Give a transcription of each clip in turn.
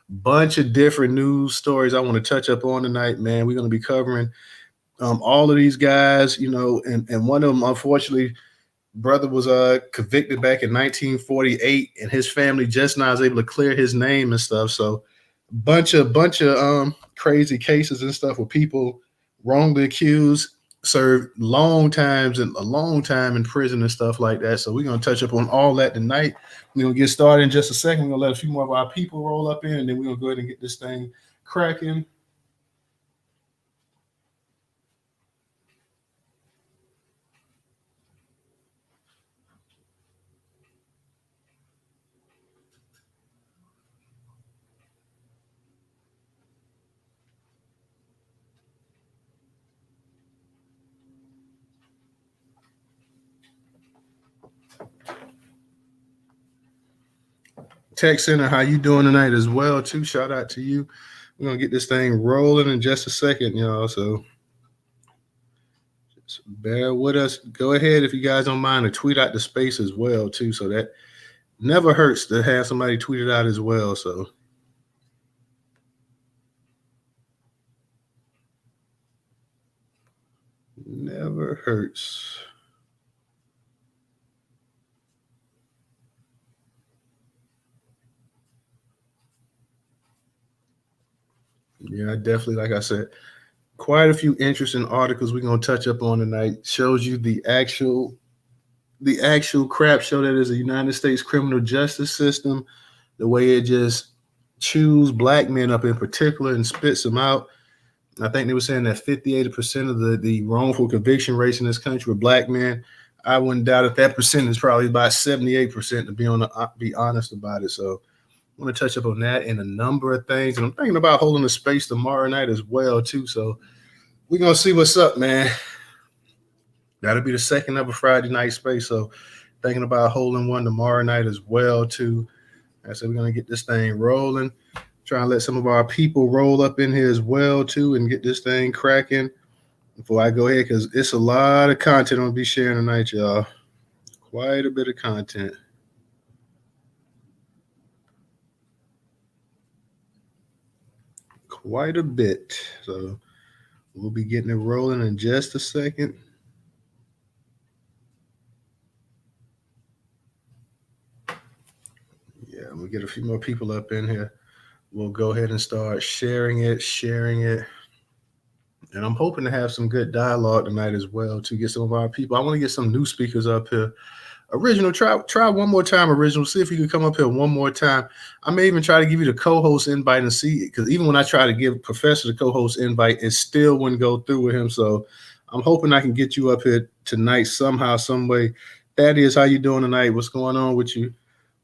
Bunch of different news stories I want to touch up on tonight, man. We're going to be covering all of these guys, and one of them, unfortunately, brother was convicted back in 1948, and his family just now is able to clear his name and stuff. So, bunch of crazy cases and stuff where people wrongly accused served long times and a long time in prison and stuff like that. So we're gonna touch up on all that tonight. We're gonna get started in just a second. We're gonna let a few more of our people roll up in, and then we're gonna go ahead and get this thing cracking. Tech Center, how you doing tonight as well? Too shout out to you. We're gonna get this thing rolling in just a second, y'all. So just bear with us. Go ahead if you guys don't mind to tweet out the space as well, too. So that never hurts to have somebody tweet it out as well. So never hurts. Yeah, definitely. Like I said, quite a few interesting articles we're gonna touch up on tonight. Shows you the actual crap show that is the United States criminal justice system, the way it just chews black men up in particular and spits them out. I think they were saying that 58% of the wrongful conviction rates in this country were black men. I wouldn't doubt if that percent is probably about 78% to be honest about it. So I want to touch up on that and a number of things. And I'm thinking about holding a space tomorrow night as well, too. So we're gonna see what's up, man. That'll be the second of a Friday night space. So thinking about holding one tomorrow night as well, too. I said we're gonna get this thing rolling. Try and let some of our people roll up in here as well, too, and get this thing cracking before I go ahead, because it's a lot of content I'm gonna be sharing tonight, y'all. Quite a bit of content. Quite a bit. So we'll be getting it rolling in just a second. Yeah, we'll get a few more people up in here. We'll go ahead and start sharing it. And I'm hoping to have some good dialogue tonight as well to get some of our people. I want to get some new speakers up here. Original, try one more time, original. See if you can come up here one more time. I may even try to give you the co-host invite and see, because even when I try to give Professor the co-host invite, it still wouldn't go through with him. So I'm hoping I can get you up here tonight somehow, some way. Thaddeus, how you doing tonight? What's going on with you?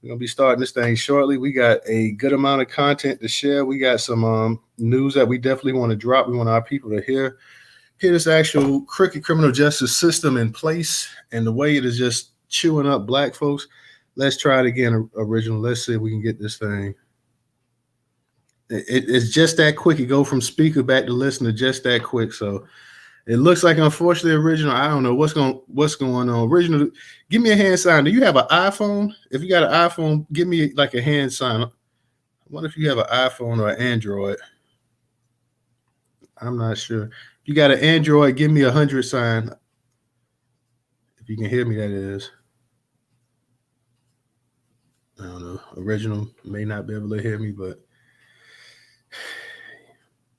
We're gonna be starting this thing shortly. We got a good amount of content to share. We got some news that we definitely want to drop. We want our people to hear this actual crooked criminal justice system in place and the way it is just chewing up black folks. Let's try it again, original. Let's see if we can get this thing. It's just that quick. You go from speaker back to listener just that quick. So it looks like, unfortunately, original. I don't know what's going on. Original, give me a hand sign. Do you have an iPhone? If you got an iPhone, give me like a hand sign. I wonder if you have an iPhone or an Android. I'm not sure. If you got an Android, give me 100 sign. If you can hear me, that is. I don't know. Original may not be able to hear me, but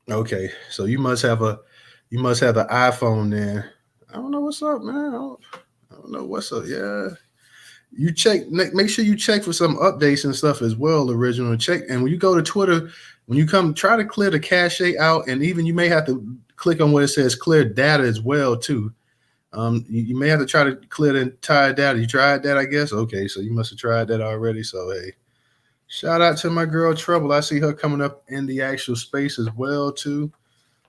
okay. So you must have an iPhone then. I don't know what's up, man. I don't know what's up. Yeah. You check, make sure you check for some updates and stuff as well, original. Check, and when you go to Twitter, when you come, try to clear the cache out, and even you may have to click on where it says clear data as well, too. You may have to try to clear the entire data. You tried that, I guess? Okay, so you must have tried that already. So, hey, shout out to my girl Trouble. I see her coming up in the actual space as well, too.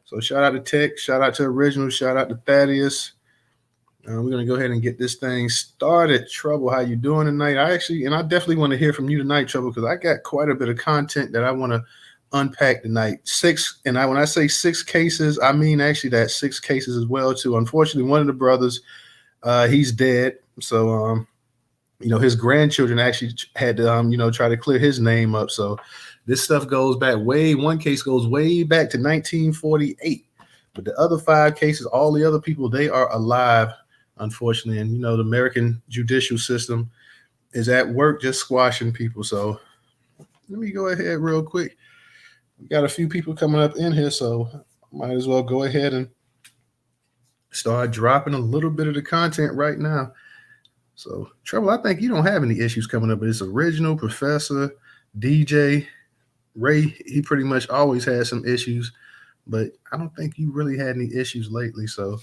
So shout out to Tech, shout out to Original, shout out to Thaddeus. We're gonna go ahead and get this thing started. Trouble, how you doing tonight? I definitely want to hear from you tonight, Trouble, because I got quite a bit of content that I want to unpack tonight. When I say 6 cases, I mean actually that 6 cases as well too. Unfortunately, one of the brothers, he's dead. So his grandchildren actually had to try to clear his name up. So This stuff goes back one case goes way back to 1948. But the other 5 cases, all the other people, they are alive, unfortunately. And, the American judicial system is at work just squashing people. So let me go ahead real quick. We got a few people coming up in here, so might as well go ahead and start dropping a little bit of the content right now. So, Trouble, I think you don't have any issues coming up, but it's Original, Professor, DJ, Ray. He pretty much always has some issues, but I don't think you really had any issues lately. So,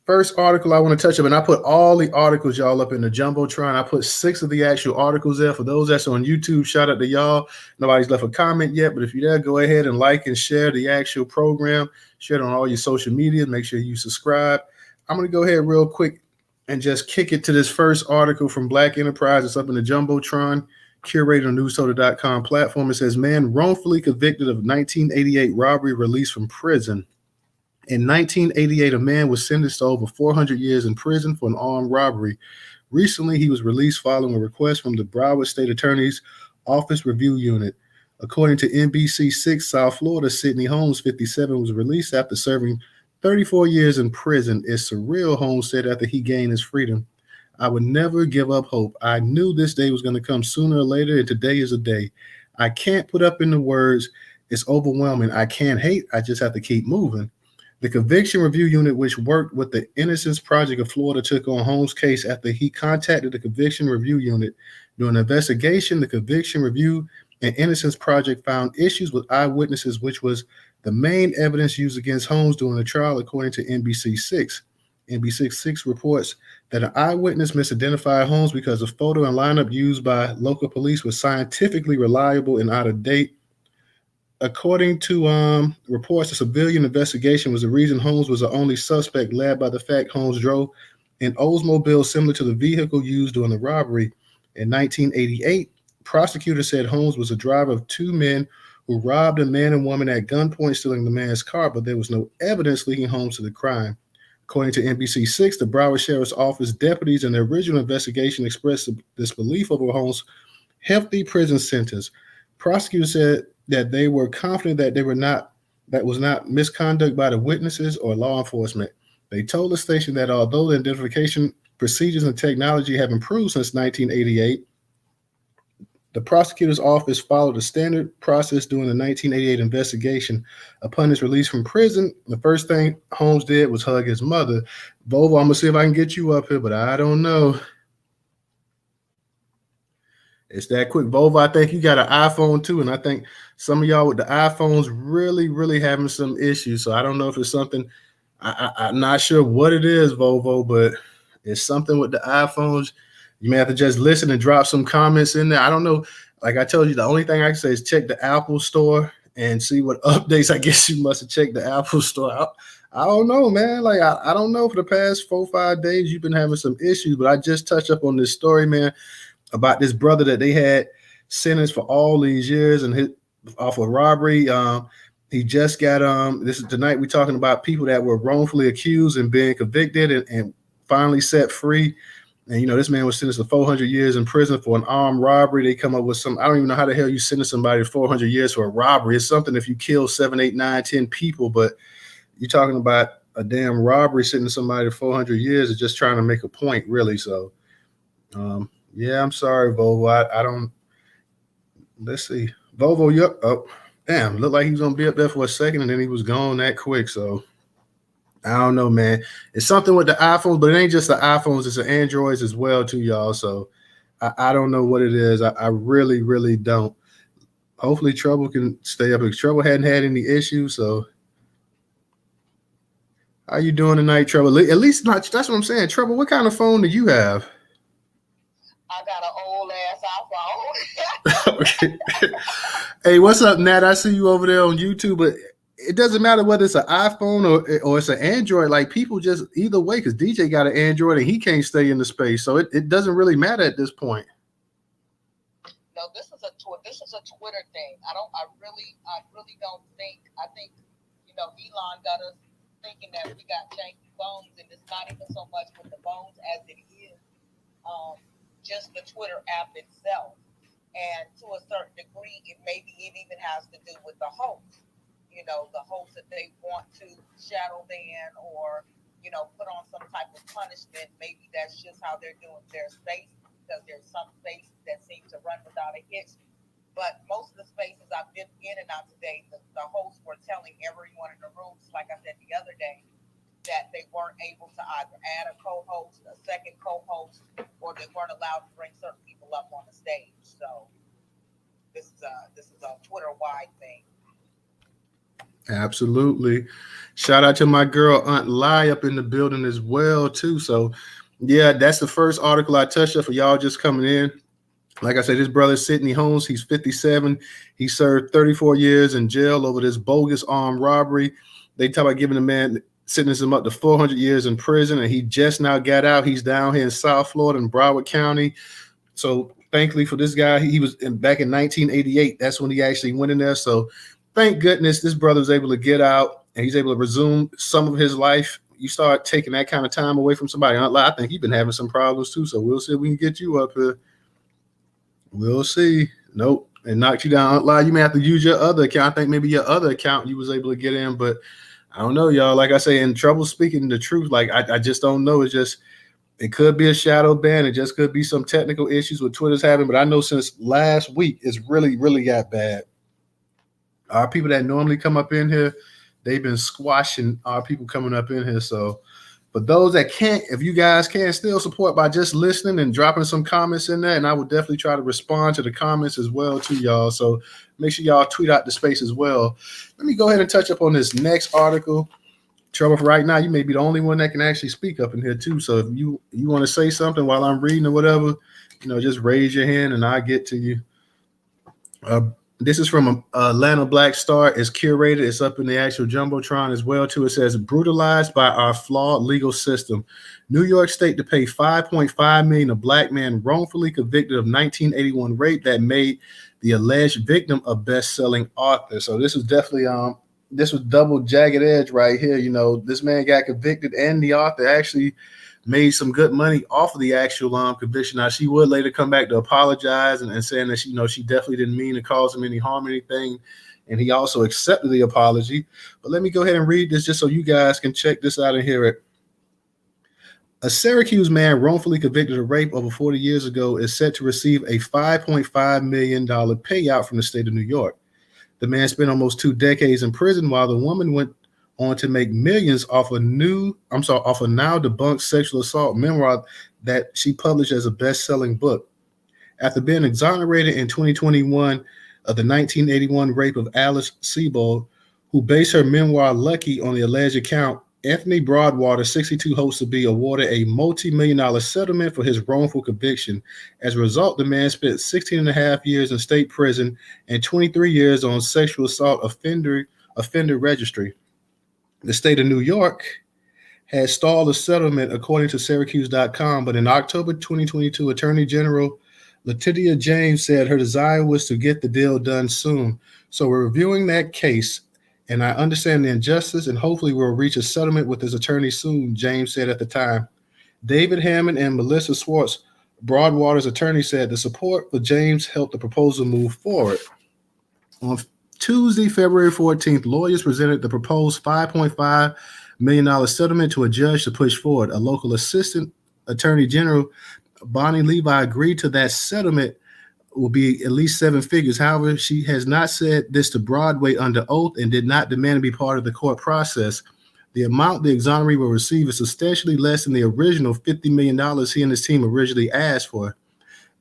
first article I want to touch up, and I put all the articles, y'all, up in the Jumbotron. I put 6 of the actual articles there. For those that's on YouTube, shout out to y'all. Nobody's left a comment yet, but if you're there, go ahead and like and share the actual program. Share it on all your social media. Make sure you subscribe. I'm going to go ahead real quick and just kick it to this first article from Black Enterprise. It's up in the Jumbotron, curator on Newstoter.com platform. It says, man wrongfully convicted of 1988 robbery released from prison. In 1988, a man was sentenced to over 400 years in prison for an armed robbery. Recently, he was released following a request from the Broward State Attorney's Office Review Unit. According to NBC6 South Florida, Sidney Holmes, 57, was released after serving 34 years in prison. It's surreal, Holmes said after he gained his freedom. I would never give up hope. I knew this day was going to come sooner or later, and today is a day. I can't put up into words. It's overwhelming. I can't hate. I just have to keep moving. The Conviction Review Unit, which worked with the Innocence Project of Florida, took on Holmes' case after he contacted the Conviction Review Unit. During the investigation, the Conviction Review and Innocence Project found issues with eyewitnesses, which was the main evidence used against Holmes during the trial, according to NBC6. NBC6 reports that an eyewitness misidentified Holmes because the photo and lineup used by local police was scientifically reliable and out of date. According to reports, a civilian investigation was the reason Holmes was the only suspect, led by the fact Holmes drove an Oldsmobile similar to the vehicle used during the robbery. In 1988, prosecutors said Holmes was a driver of 2 men who robbed a man and woman at gunpoint, stealing the man's car, but there was no evidence linking Holmes to the crime. According to NBC6, the Broward Sheriff's Office deputies in the original investigation expressed disbelief over Holmes' hefty prison sentence. Prosecutors said that they were confident that was not misconduct by the witnesses or law enforcement. They told the station that although the identification procedures and technology have improved since 1988, the prosecutor's office followed a standard process during the 1988 investigation. Upon his release from prison, the first thing Holmes did was hug his mother. Volvo, I'm going to see if I can get you up here, but I don't know. It's that quick. Volvo, I think you got an iPhone too, and I think some of y'all with the iPhones really, really having some issues. So I don't know if it's something. I'm not sure what it is, Volvo, but it's something with the iPhones. You may have to just listen and drop some comments in there. I don't know. Like I told you, the only thing I can say is check the Apple Store and see what updates. I guess you must have checked the Apple Store. I don't know, man. Like I don't know. For the past 4 or 5 days, you've been having some issues, but I just touched up on this story, man, about this brother that they had sentenced for all these years and hit off a robbery. He just got this is tonight we're talking about people that were wrongfully accused and being convicted and finally set free. And this man was sentenced to 400 years in prison for an armed robbery. They come up with some, I don't even know how the hell you sentence somebody to 400 years for a robbery. It's something if you kill 7, 8, 9, 10 people, but you're talking about a damn robbery, sentencing somebody to 400 years is just trying to make a point, really. So yeah, I'm sorry, Volvo. I don't. Let's see, Volvo. Yep. Oh, damn. Looked like he was gonna be up there for a second, and then he was gone that quick. So I don't know, man. It's something with the iPhones, but it ain't just the iPhones. It's the Androids as well, too, y'all. So I don't know what it is. I really, really don't. Hopefully, Trouble can stay up. Because Trouble hadn't had any issues. So how you doing tonight, Trouble? At least not. That's what I'm saying. Trouble, what kind of phone do you have? I got an old ass iPhone. Okay. Hey, what's up, Nat? I see you over there on YouTube, but it doesn't matter whether it's an iPhone or it's an Android. Like people just either way, because DJ got an Android and he can't stay in the space, so it doesn't really matter at this point. No, this is a Twitter thing. I really don't think. I think Elon got us thinking that we got janky phones, and it's not even so much with the phones as it is just the Twitter app itself. And to a certain degree, maybe it even has to do with the host. You know, the host that they want to shadow ban or, you know, put on some type of punishment. Maybe that's just how they're doing their space because there's some spaces that seem to run without a hitch. But most of the spaces I've been in and out today, the hosts were telling everyone in the rooms, like I said the other day, that they weren't able to either add a co-host, a second co-host, or they weren't allowed to bring certain people up on the stage. So this is a Twitter wide thing. Absolutely. Shout out to my girl Aunt Lai up in the building as well too. So yeah, that's the first article I touched up for y'all just coming in. Like I said, his brother Sidney Holmes, he's 57. He served 34 years in jail over this bogus armed robbery. They talk about giving the man, sentencing him up to 400 years in prison, and he just now got out. He's down here in South Florida in Broward County. So thankfully for this guy, he was back in 1988. That's when he actually went in there. So thank goodness this brother was able to get out and he's able to resume some of his life. You start taking that kind of time away from somebody. I think he's been having some problems too. So we'll see if we can get you up here. We'll see. Nope. And knocked you down. Aunt Lai, you may have to use your other account. I think maybe your other account you was able to get in, but I don't know, y'all. Like I say, in trouble speaking the truth, like I just don't know. It's just, it could be a shadow ban. It just could be some technical issues with Twitter's having. But I know since last week, it's really, really got bad. Our people that normally come up in here, they've been squashing our people coming up in here. So for those that can't, if you guys can still support by just listening and dropping some comments in there, and I would definitely try to respond to the comments as well too, y'all. So make sure y'all tweet out the space as well. Let me go ahead and touch up on this next article. Trouble for right now, you may be the only one that can actually speak up in here too. So if you want to say something while I'm reading or whatever, just raise your hand and I'll get to you. This is from Atlanta Black Star. It's curated. It's up in the actual Jumbotron as well, too. It says, brutalized by our flawed legal system. New York State to pay $5.5 million a black man wrongfully convicted of 1981 rape that made the alleged victim a best-selling author. So this is definitely this was double jagged edge right here. This man got convicted and the author actually made some good money off of the actual conviction. Now, she would later come back to apologize and saying that she definitely didn't mean to cause him any harm or anything. And he also accepted the apology. But let me go ahead and read this just so you guys can check this out and hear it. A Syracuse man wrongfully convicted of rape over 40 years ago is set to receive a $5.5 million payout from the state of New York. The man spent almost 2 decades in prison while the woman went on to make millions off a now debunked sexual assault memoir that she published as a best-selling book. After being exonerated in 2021 of the 1981 rape of Alice Sebold, who based her memoir Lucky on the alleged account, Anthony Broadwater, 62, hopes to be awarded a multi-million-dollar settlement for his wrongful conviction. As a result, the man spent 16 and a half years in state prison and 23 years on sexual assault offender registry. The state of New York has stalled a settlement, according to Syracuse.com, but in October 2022, Attorney General Letitia James said her desire was to get the deal done soon. So we're reviewing that case, and I understand the injustice, and hopefully we'll reach a settlement with his attorney soon, James said at the time. David Hammond and Melissa Swartz, Broadwater's attorney, said the support for James helped the proposal move forward. On Tuesday, February 14th, lawyers presented the proposed $5.5 million settlement to a judge to push forward. A local assistant attorney general, Bonnie Levi, agreed to that settlement will be at least 7 figures. However, she has not said this to Broadway under oath and did not demand to be part of the court process. The amount the exoneree will receive is substantially less than the original $50 million he and his team originally asked for.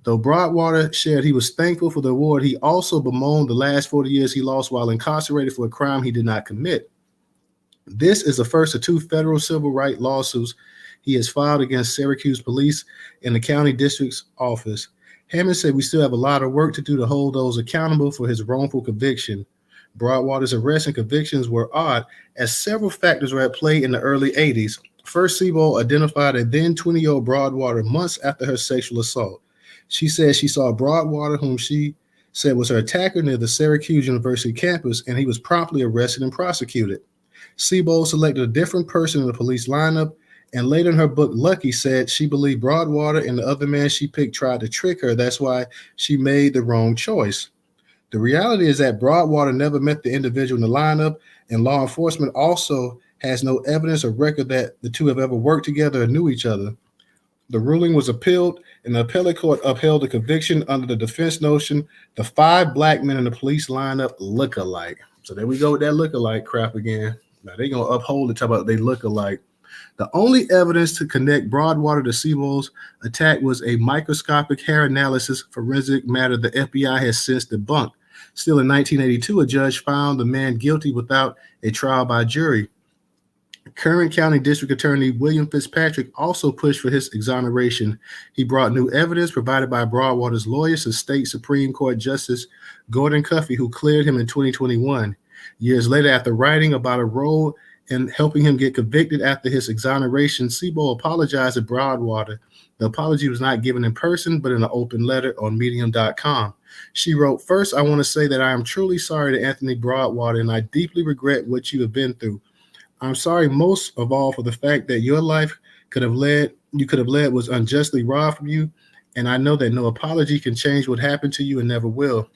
Though Broadwater shared he was thankful for the award, he also bemoaned the last 40 years he lost while incarcerated for a crime he did not commit. This is the first of 2 federal civil rights lawsuits he has filed against Syracuse police and the county district's office. Hammond said we still have a lot of work to do to hold those accountable for his wrongful conviction. Broadwater's arrests and convictions were odd, as several factors were at play in the early 80s. First, Sebold identified a then 20-year-old Broadwater months after her sexual assault. She said she saw Broadwater, whom she said was her attacker, near the Syracuse University campus, and he was promptly arrested and prosecuted. Sebold selected a different person in the police lineup And later in her book, Lucky said she believed Broadwater and the other man she picked tried to trick her. That's why she made the wrong choice. The reality is that Broadwater never met the individual in the lineup, and law enforcement also has no evidence or record that the two have ever worked together or knew each other. The ruling was appealed, and the appellate court upheld the conviction under the defense notion the five black men in the police lineup look alike. So there we go with that look alike crap again. Now they're gonna uphold it, talk about they look alike. The only evidence to connect Broadwater to Sebo's attack was a microscopic hair analysis forensic matter the FBI has since debunked. Still in 1982, a judge found the man guilty without a trial by jury. Current County District Attorney William Fitzpatrick also pushed for his exoneration. He brought new evidence provided by Broadwater's lawyers to State Supreme Court Justice Gordon Cuffey, who cleared him in 2021. Years later, after writing about a role in helping him get convicted after his exoneration, Sebo apologized to Broadwater. The apology was not given in person, but in an open letter on Medium.com. She wrote, "First, I want to say that I am truly sorry to Anthony Broadwater, and I deeply regret what you have been through. I'm sorry most of all for the fact that your life could have led was unjustly robbed from you, and I know that no apology can change what happened to you and never will."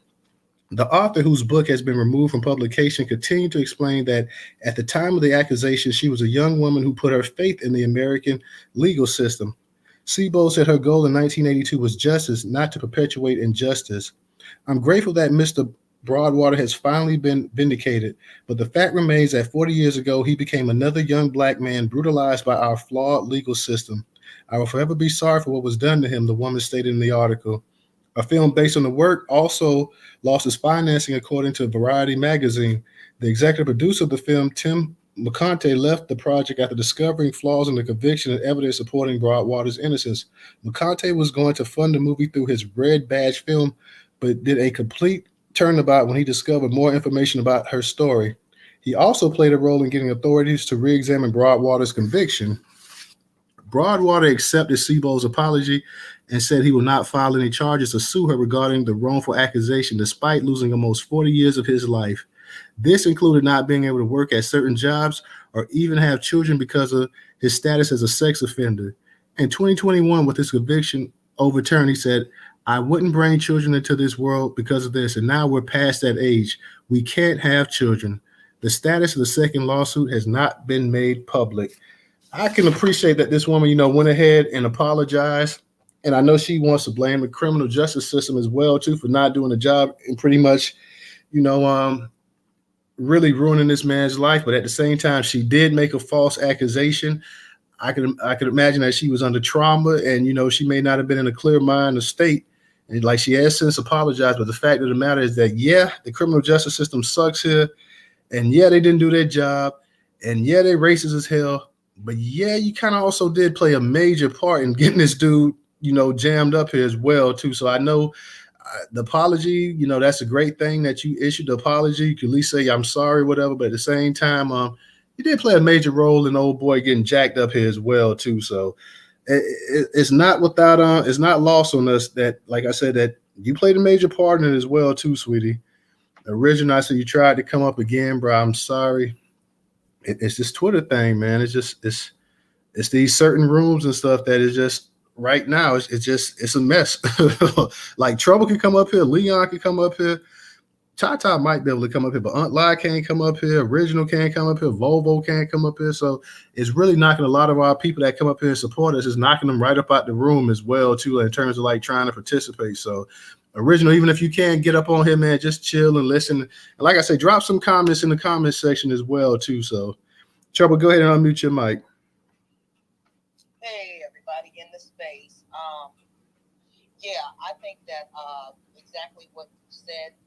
The author, whose book has been removed from publication, continued to explain that at the time of the accusation, she was a young woman who put her faith in the American legal system. Sebo said her goal in 1982 was justice, not to perpetuate injustice. "I'm grateful that Mr. Broadwater has finally been vindicated, but the fact remains that 40 years ago, he became another young black man brutalized by our flawed legal system. I will forever be sorry for what was done to him," the woman stated in the article. A film based on the work also lost its financing, according to Variety magazine. The executive producer of the film, Tim McConaughey, left the project after discovering flaws in the conviction and evidence supporting Broadwater's innocence. McConaughey was going to fund the movie through his Red Badge film, but did a complete turnabout when he discovered more information about her story. He also played a role in getting authorities to re-examine Broadwater's conviction. Broadwater accepted Sebo's apology and said he will not file any charges or sue her regarding the wrongful accusation, despite losing almost 40 years of his life. This included not being able to work at certain jobs or even have children because of his status as a sex offender. In 2021, with his conviction overturned, he said, "I wouldn't bring children into this world because of this, and now we're past that age. We can't have children." The status of the second lawsuit has not been made public. I can appreciate that this woman, went ahead and apologized. And I know she wants to blame the criminal justice system as well, too, for not doing the job and pretty much, you know, um, really ruining this man's life. But at the same time, she did make a false accusation. I could imagine that she was under trauma, and she may not have been in a clear mind or state. And like, she has since apologized, but the fact of the matter is that, yeah, the criminal justice system sucks here, and yeah, they didn't do their job, and yeah, they're racist as hell. But yeah, you kind of also did play a major part in getting this dude, jammed up here as well too. So I know the apology, that's a great thing that you issued the apology. You can at least say I'm sorry, whatever. But at the same time, you did play a major role in old boy getting jacked up here as well too. So it's not without it's not lost on us that, like I said, that you played a major part in it as well too, sweetie. Original, I said you tried to come up again, bro. I'm sorry. It's this Twitter thing, man. It's these certain rooms and stuff that is just right now. It's a mess. Like, Trouble can come up here, Leon can come up here, Tata might be able to come up here, but Aunt Lie can't come up here, Original can't come up here, Volvo can't come up here. So it's really knocking a lot of our people that come up here and support us, is knocking them right up out the room as well too, in terms of like trying to participate. So Original, even if you can't get up on here, man, just chill and listen. And like I say, drop some comments in the comment section as well too. So Trouble, go ahead and unmute your mic. Hey, everybody in the space. Yeah, I think that exactly what you said.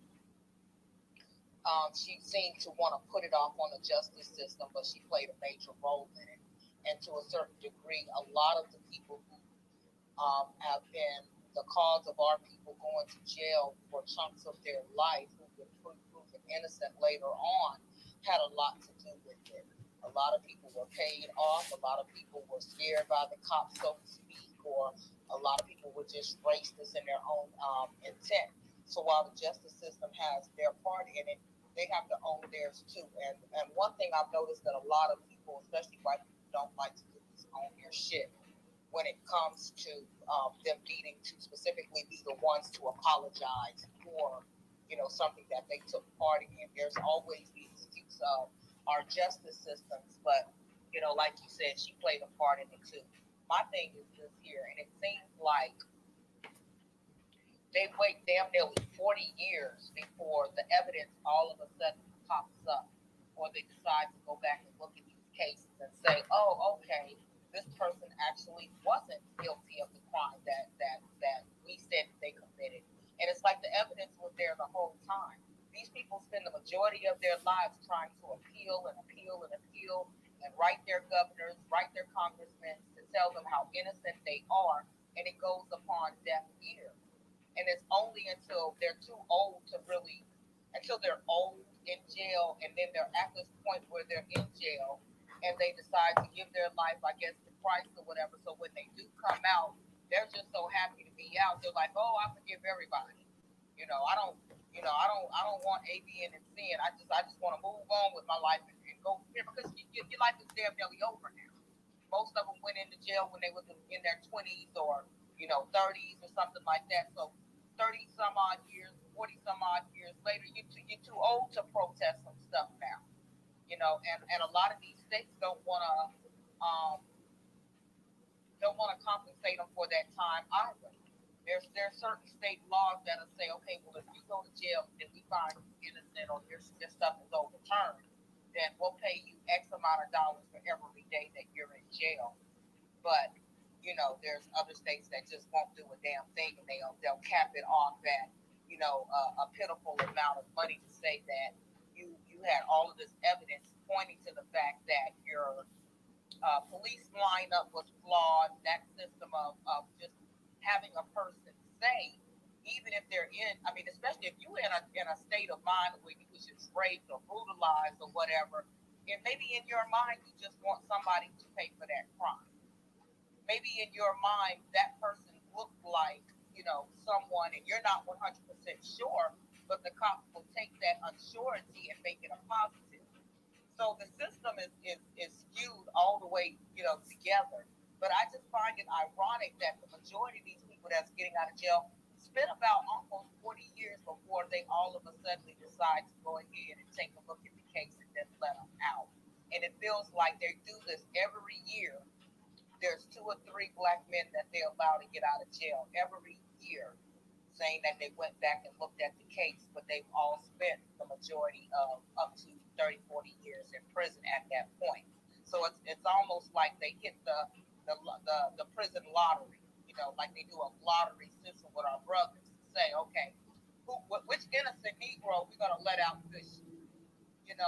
She seemed to want to put it off on the justice system, but she played a major role in it. And to a certain degree, a lot of the people who have been the cause of our people going to jail for chunks of their life, who've been proven innocent later on, had a lot to do with it. A lot of people were paid off. A lot of people were scared by the cops, so to speak, or a lot of people were just racist in their own intent. So while the justice system has their part in it, they have to own theirs too. And one thing I've noticed that a lot of people, especially white people, don't like to do is on your shit when it comes to them needing to specifically be the ones to apologize for, something that they took part in. There's always the excuse of our justice systems, but, like you said, she played a part in it too. My thing is this here, and it seems like they wait damn nearly 40 years before the evidence all of a sudden pops up, or they decide to go back and look at these cases and say, oh, okay, this person actually wasn't guilty of the crime that we said they committed. And it's like the evidence was there the whole time. These people spend the majority of their lives trying to appeal and write their governors, write their congressmen to tell them how innocent they are, and it goes upon deaf ears. And it's only until they're too old until they're old in jail, and then they're at this point where they're in jail, and they decide to give their life, I guess, to Christ or whatever. So when they do come out, they're just so happy to be out. They're like, oh, I forgive everybody. I don't want A, B, and C, and I just want to move on with my life and go here, because your life is damn nearly over now. Most of them went into jail when they were in their 20s or 30s or something like that. So 30 some odd years, 40 some odd years later, you're too old to protest some stuff now. And a lot of these states don't want to compensate them for that time either. There's certain state laws that'll say, okay, well, if you go to jail and we find you innocent or your stuff is overturned, then we'll pay you X amount of dollars for every day that you're in jail. But there's other states that just won't do a damn thing, and they'll cap it off at a pitiful amount of money to say that you had all of this evidence pointing to the fact that your police lineup was flawed. That system of just having a person say, even if they're especially if you're in a state of mind where you was just raped or brutalized or whatever, and maybe in your mind you just want somebody to pay for that crime. Maybe in your mind that person looked like someone, and you're not 100% sure, but the cops will take that unsurety and make it a positive. So the system is skewed all the way together. But I just find it ironic that the majority of these people that's getting out of jail spend about almost 40 years before they all of a sudden decide to go ahead and take a look at the case and then let them out. And it feels like they do this every year. There's 2 or 3 black men that they allow to get out of jail every year, saying that they went back and looked at the case, but they've all spent the majority of up to 30, 40 years in prison at that point. So it's almost like they hit the prison lottery, like they do a lottery system with our brothers to say, okay, which innocent Negro we're gonna let out this, and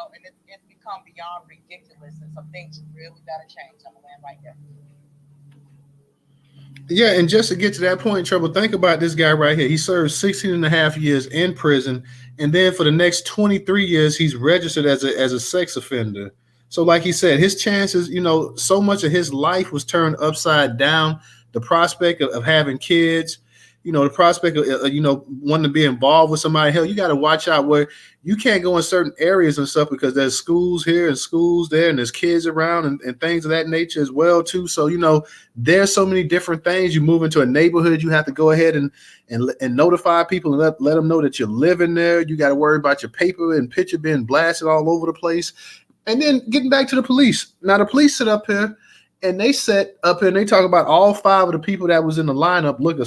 it's become beyond ridiculous, and some things really gotta change. I'm gonna land right there. Yeah, and just to get to that point, Trouble, think about this guy right here. He served 16 and a half years in prison, and then for the next 23 years, he's registered as a sex offender. So like he said, his chances, so much of his life was turned upside down. The prospect of having kids, the prospect of, wanting to be involved with somebody. Hell, you got to watch out where you can't go in certain areas and stuff, because there's schools here and schools there, and there's kids around and things of that nature as well too. So, there's so many different things. You move into a neighborhood, you have to go ahead and notify people and let them know that you're living there. You got to worry about your paper and picture being blasted all over the place. And then getting back to the police. Now the police sit up here and they set up here and they talk about all 5 of the people that was in the lineup look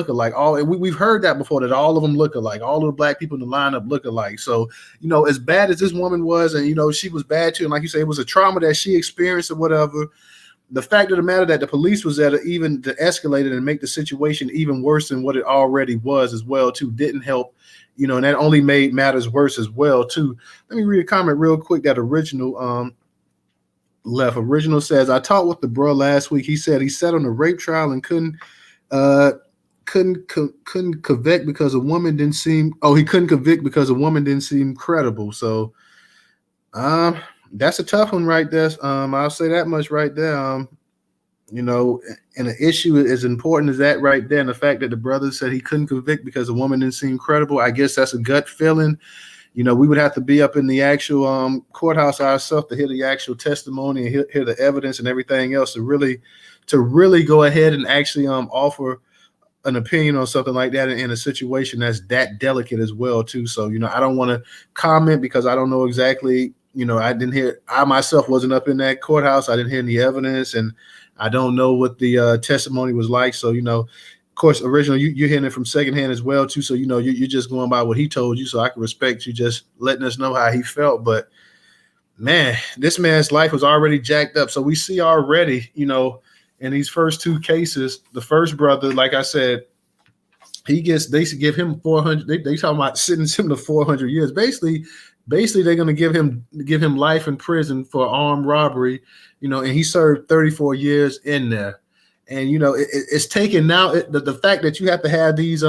alike. We've heard that before, that all of them look alike. All of the black people in the lineup look alike. So, as bad as this woman was, and she was bad too, and like you say, it was a trauma that she experienced or whatever. The fact of the matter that the police was there to even to escalate it and make the situation even worse than what it already was as well too didn't help. And that only made matters worse as well too. Let me read a comment real quick that Original left. Original says, I talked with the bro last week. He said he sat on a rape trial and couldn't convict because a woman didn't seem. Oh, he couldn't convict because a woman didn't seem credible. So, that's a tough one right there. I'll say that much right there. And an issue as important as that right there, and the fact that the brother said he couldn't convict because a woman didn't seem credible. I guess that's a gut feeling. we would have to be up in the actual courthouse ourselves to hear the actual testimony and hear the evidence and everything else to really go ahead and actually offer an opinion on something like that in a situation that's that delicate as well too. So I don't want to comment because I don't know exactly. I myself wasn't up in that courthouse. I didn't hear any evidence, and I don't know what the testimony was like. So of course, originally you're hearing it from secondhand as well too. So you're just going by what he told you. So I can respect you just letting us know how he felt. But man, this man's life was already jacked up. So we see already, in these first two cases, the first brother, like I said, they give him 400. They talking about sentencing him to 400 years. Basically, they're going to give him life in prison for armed robbery, and he served 34 years in there. And it's taken now. The fact that you have to have these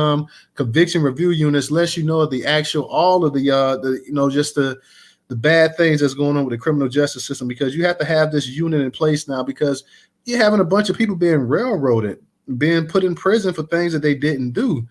conviction review units lets the actual all of just the bad things that's going on with the criminal justice system, because you have to have this unit in place now, because you're having a bunch of people being railroaded, being put in prison for things that they didn't do.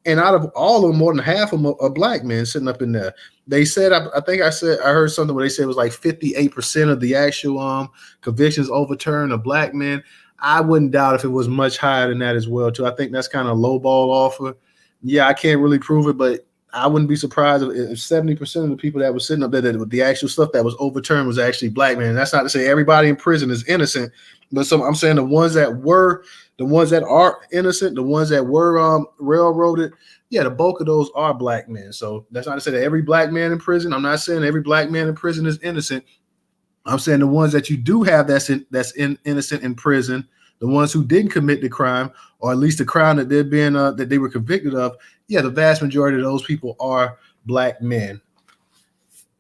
And out of all of them, more than half of them are black men sitting up in there. They said, I heard something where they said it was like 58% of the actual convictions overturned are black men. I wouldn't doubt if it was much higher than that as well too. I think that's kind of low ball offer. Yeah, I can't really prove it, but I wouldn't be surprised if 70% of the people that were sitting up there, that the actual stuff that was overturned was actually black men. That's not to say everybody in prison is innocent, but I'm saying the ones that are innocent, the ones that were railroaded, yeah, the bulk of those are black men. So that's not to say that every black man in prison. I'm not saying every black man in prison is innocent. I'm saying the ones that you do have that's innocent in prison, the ones who didn't commit the crime, or at least the crime that that they were convicted of, yeah, the vast majority of those people are black men.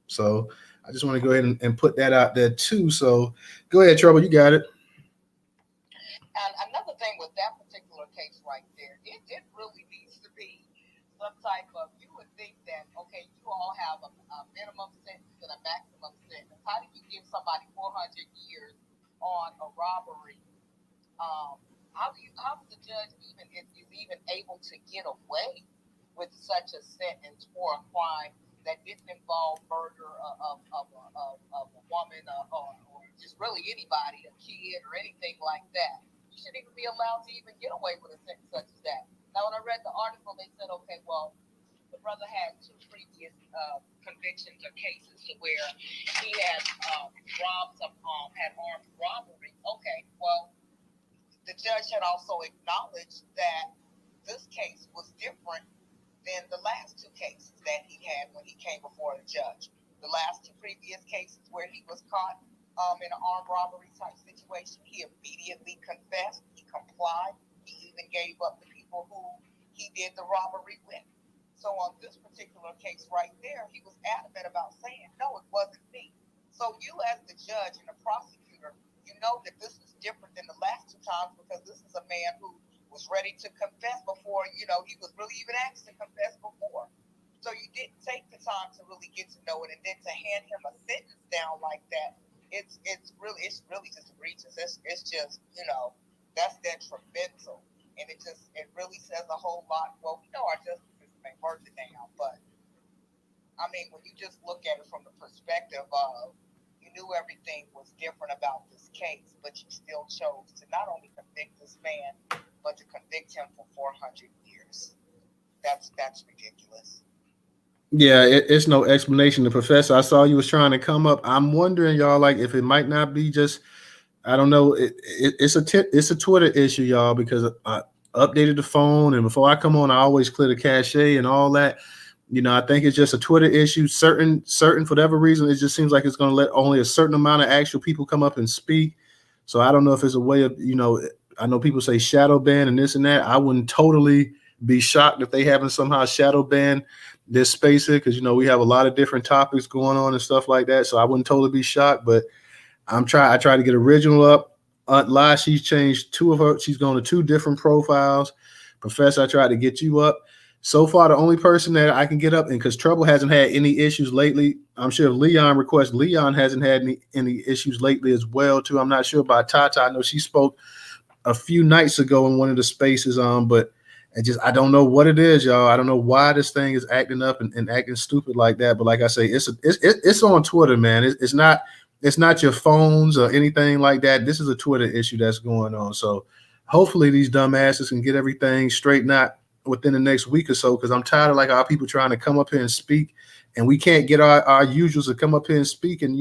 So I just want to go ahead and put that out there too. So go ahead, Trouble, you got it. And another thing with that particular case right there, it really needs to be some type of, you would think that, okay, you all have a minimum sentence and a maximum sentence. How do you give somebody 400 years on a robbery? How is the judge even able to get away with such a sentence for a crime that didn't involve murder of a woman or just really anybody, a kid or anything like that? You shouldn't even be allowed to even get away with a sentence such as that. Now, when I read the article, they said, okay, well, the brother had two previous convictions or cases where he had had armed robbery. Okay, well, the judge had also acknowledged that this case was different than the last two cases that he had when he came before the judge. The last two previous cases where he was caught in an armed robbery type situation, he immediately confessed, he complied, he even gave up the people who he did the robbery with. So on this particular case right there, he was adamant about saying, no, it wasn't me. So you as the judge and the prosecutor, you know that this is different than the last two times, because this is a man who was ready to confess before, he was really even asked to confess before. So you didn't take the time to really get to know it, and then to hand him a sentence down like that, it's really just egregious. It's just, that's detrimental. And it really says a whole lot. Well, we know our justice system ain't worth it now, but I mean, when you just look at it from the perspective of, you knew everything was different about this case, but you still chose to not only convict this man, but to convict him for 400 years. That's ridiculous. Yeah, it's no explanation. The professor, I saw you was trying to come up. I'm wondering, y'all, like, if it might not be just, I don't know. It's a Twitter issue, y'all, because I updated the phone, and before I come on, I always clear the cache and all that. I think it's just a Twitter issue. Certain for whatever reason, it just seems like it's going to let only a certain amount of actual people come up and speak. So I don't know if it's a way of, I know people say shadow ban and this and that. I wouldn't totally be shocked if they haven't somehow shadow banned this space here, because we have a lot of different topics going on and stuff like that. So I wouldn't totally be shocked, but I try to get original up. Aunt La, she's changed two of her. She's going to two different profiles. Professor, I tried to get you up. So far, the only person that I can get up, and because Trouble hasn't had any issues lately, I'm sure if Leon requests, Leon hasn't had any issues lately as well, too. I'm not sure about Tata. I know she spoke a few nights ago in one of the spaces, but I don't know what it is, y'all. I don't know why this thing is acting up and acting stupid like that. But like I say, it's on Twitter, man. It's not your phones or anything like that. This is a Twitter issue that's going on. So hopefully these dumbasses can get everything straightened out within the next week or so. Because I'm tired of like our people trying to come up here and speak, and we can't get our usuals to come up here and speak and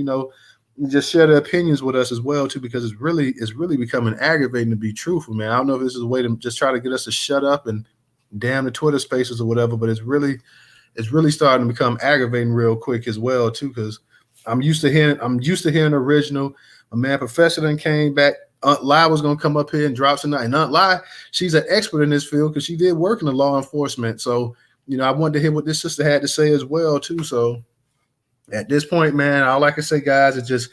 just share their opinions with us as well too. Because it's really becoming aggravating, to be truthful, man. I don't know if this is a way to just try to get us to shut up and damn the Twitter spaces or whatever, but it's really starting to become aggravating real quick as well too. Because I'm used to hearing original. My man Professor then came back. Aunt Lai was gonna come up here and drop some night. And Aunt Lai, she's an expert in this field because she did work in the law enforcement. So I wanted to hear what this sister had to say as well too. So at this point, man, all I can say, guys, is just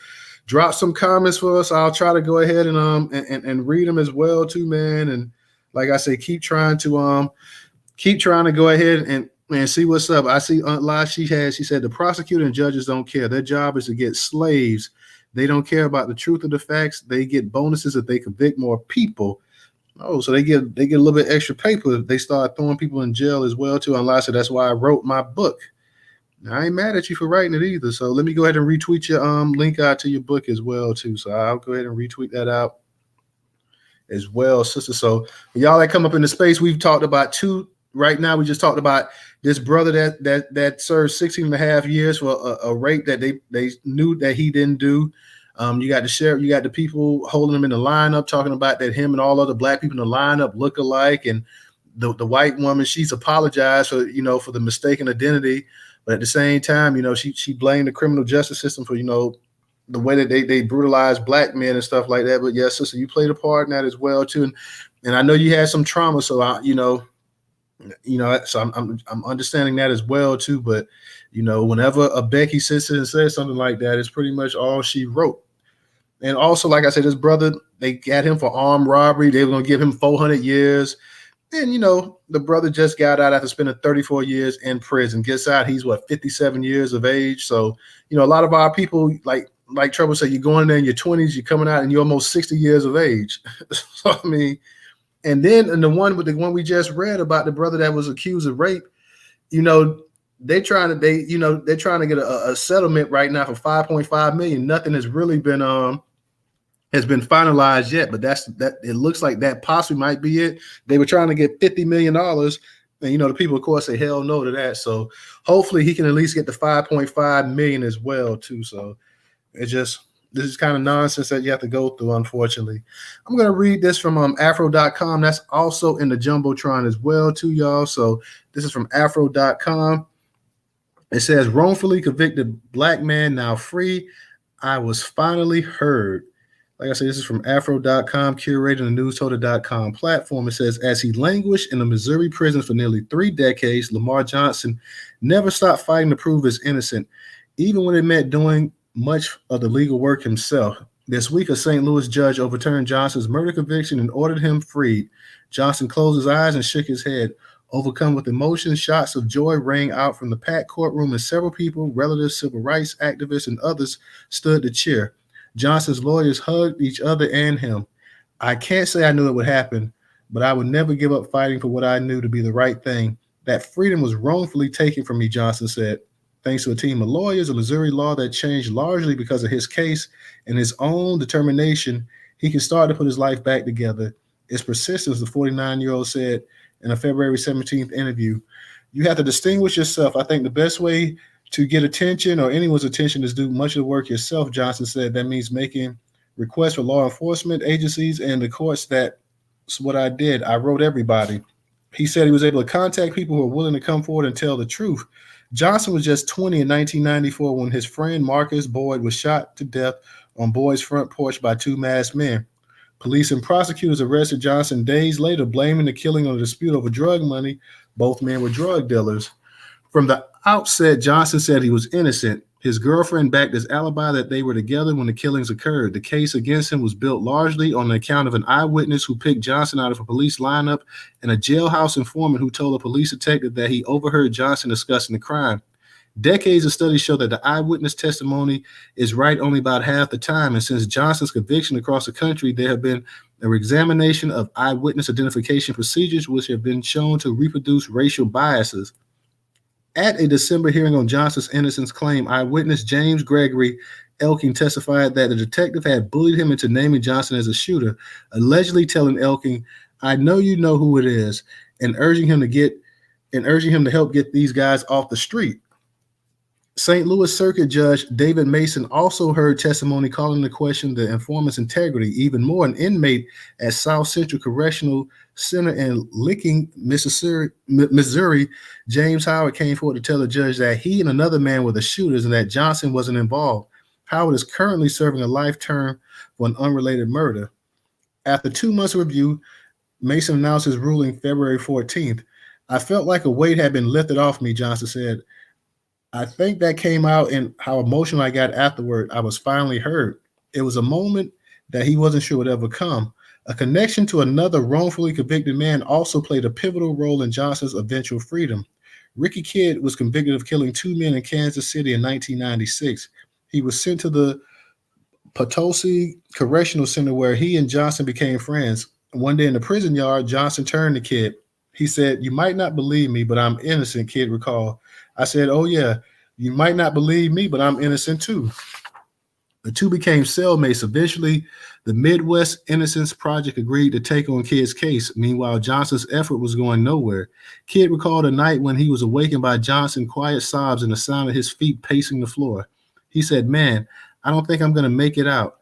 drop some comments for us. I'll try to go ahead and read them as well too, man. And like I say, keep trying to go ahead and see what's up. I see Aunt Lai, she said the prosecutor and judges don't care. Their job is to get slaves. They don't care about the truth of the facts. They get bonuses if they convict more people. Oh, so they get a little bit extra paper if they start throwing people in jail as well too. Aunt Lai said that's why I wrote my book. Now, I ain't mad at you for writing it either. So let me go ahead and retweet your link out to your book as well too. So I'll go ahead and retweet that out as well, sister. So y'all that come up in the space, we've talked about two right now. We just talked about this brother that served 16 and a half years for a rape that they knew that he didn't do. You got the sheriff, you got the people holding him in the lineup, talking about that him and all other black people in the lineup look alike. And the white woman, she's apologized for for the mistaken identity, but at the same time, she blamed the criminal justice system for the way that they brutalize black men and stuff like that. But yes, sister, you played a part in that as well too. And I know you had some trauma, so so I'm understanding that as well too. But whenever a Becky sits and says something like that, it's pretty much all she wrote. And also, like I said, this brother, they got him for armed robbery. They were gonna give him 400 years. And the brother just got out after spending 34 years in prison. Gets out, he's 57 years of age. So a lot of our people, like Trouble said, you're going in there in your 20s, you're coming out and you're almost 60 years of age. So I mean, and then the one we just read about the brother that was accused of rape, they're trying to get a settlement right now for $5.5 million. Nothing has really been finalized yet, but that it looks like that possibly might be it. They were trying to get $50 million, and the people of course say hell no to that. So hopefully he can at least get the 5.5 million as well too. So this is kind of nonsense that you have to go through, unfortunately. I'm going to read this from afro.com. That's also in the Jumbotron as well, too, y'all. So this is from afro.com. It says, wrongfully convicted black man now free. I was finally heard. Like I said, this is from afro.com, curator the Newstoter.com platform. It says, as he languished in the Missouri prison for nearly 3 decades, Lamar Johnson never stopped fighting to prove his innocent, even when it meant doing much of the legal work himself. This week, a St. Louis judge overturned Johnson's murder conviction and ordered him freed. Johnson closed his eyes and shook his head. Overcome with emotion, shots of joy rang out from the packed courtroom, and several people, relatives, civil rights activists, and others stood to cheer. Johnson's lawyers hugged each other and him. I can't say I knew it would happen, but I would never give up fighting for what I knew to be the right thing. That freedom was wrongfully taken from me, Johnson said. Thanks to a team of lawyers, a Missouri law that changed largely because of his case and his own determination, he can start to put his life back together. It's persistence, the 49-year-old said in a February 17th interview. You have to distinguish yourself. I think the best way to get attention or anyone's attention is do much of the work yourself, Johnson said. That means making requests for law enforcement agencies and the courts. That's what I did. I wrote everybody. He said he was able to contact people who are willing to come forward and tell the truth. Johnson was just 20 in 1994 when his friend Marcus Boyd was shot to death on Boyd's front porch by 2 masked men. Police and prosecutors arrested Johnson days later, blaming the killing on a dispute over drug money. Both men were drug dealers. From the outset, Johnson said he was innocent. His girlfriend backed his alibi that they were together when the killings occurred. The case against him was built largely on the account of an eyewitness who picked Johnson out of a police lineup and a jailhouse informant who told a police detective that he overheard Johnson discussing the crime. Decades of studies show that the eyewitness testimony is right only about half the time, and since Johnson's conviction across the country, there have been an examination of eyewitness identification procedures which have been shown to reproduce racial biases. At a December hearing on Johnson's innocence claim, eyewitness James Gregory Elking testified that the detective had bullied him into naming Johnson as a shooter, allegedly telling Elking, "I know you know who it is," and urging him to help get these guys off the street. St. Louis Circuit Judge David Mason also heard testimony calling into question the informant's integrity. Even more, an inmate at South Central Correctional Center in Licking, Missouri, James Howard, came forward to tell the judge that he and another man were the shooters and that Johnson wasn't involved. Howard is currently serving a life term for an unrelated murder. After 2 months of review, Mason announced his ruling February 14th. "I felt like a weight had been lifted off me," Johnson said. "I think that came out in how emotional I got afterward. I was finally heard. It was a moment that he wasn't sure would ever come." A connection to another wrongfully convicted man also played a pivotal role in Johnson's eventual freedom. Ricky Kidd was convicted of killing 2 men in Kansas City in 1996. He was sent to the Potosi Correctional Center where he and Johnson became friends. One day in the prison yard, Johnson turned to Kidd. He said, "You might not believe me, but I'm innocent," Kidd recalled. I said, "Oh yeah, you might not believe me, but I'm innocent too." The two became cellmates. Eventually, the Midwest Innocence Project agreed to take on Kidd's case. Meanwhile, Johnson's effort was going nowhere. Kidd recalled a night when he was awakened by Johnson's quiet sobs and the sound of his feet pacing the floor. He said, "Man, I don't think I'm going to make it out.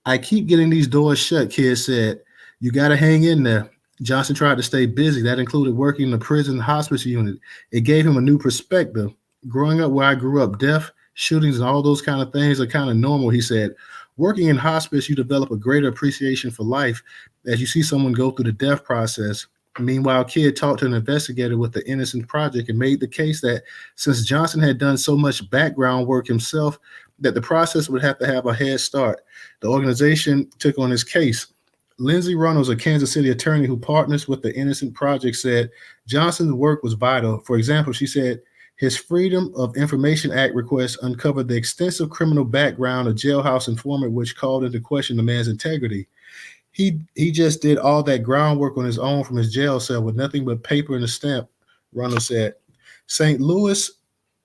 I keep getting these doors shut," Kidd said. "You got to hang in there." Johnson tried to stay busy. That included working in the prison hospice unit. It gave him a new perspective. "Growing up where I grew up, death, shootings, and all those kind of things are kind of normal," he said. "Working in hospice, you develop a greater appreciation for life as you see someone go through the death process." Meanwhile, Kidd talked to an investigator with the Innocence Project and made the case that since Johnson had done so much background work himself, that the process would have to have a head start. The organization took on his case. Lindsay Runnels, a Kansas City attorney who partners with the Innocence Project, said Johnson's work was vital. For example, she said, his Freedom of Information Act request uncovered the extensive criminal background of jailhouse informant, which called into question the man's integrity. He just did all that groundwork on his own from his jail cell with nothing but paper and a stamp, Runnels said. St. Louis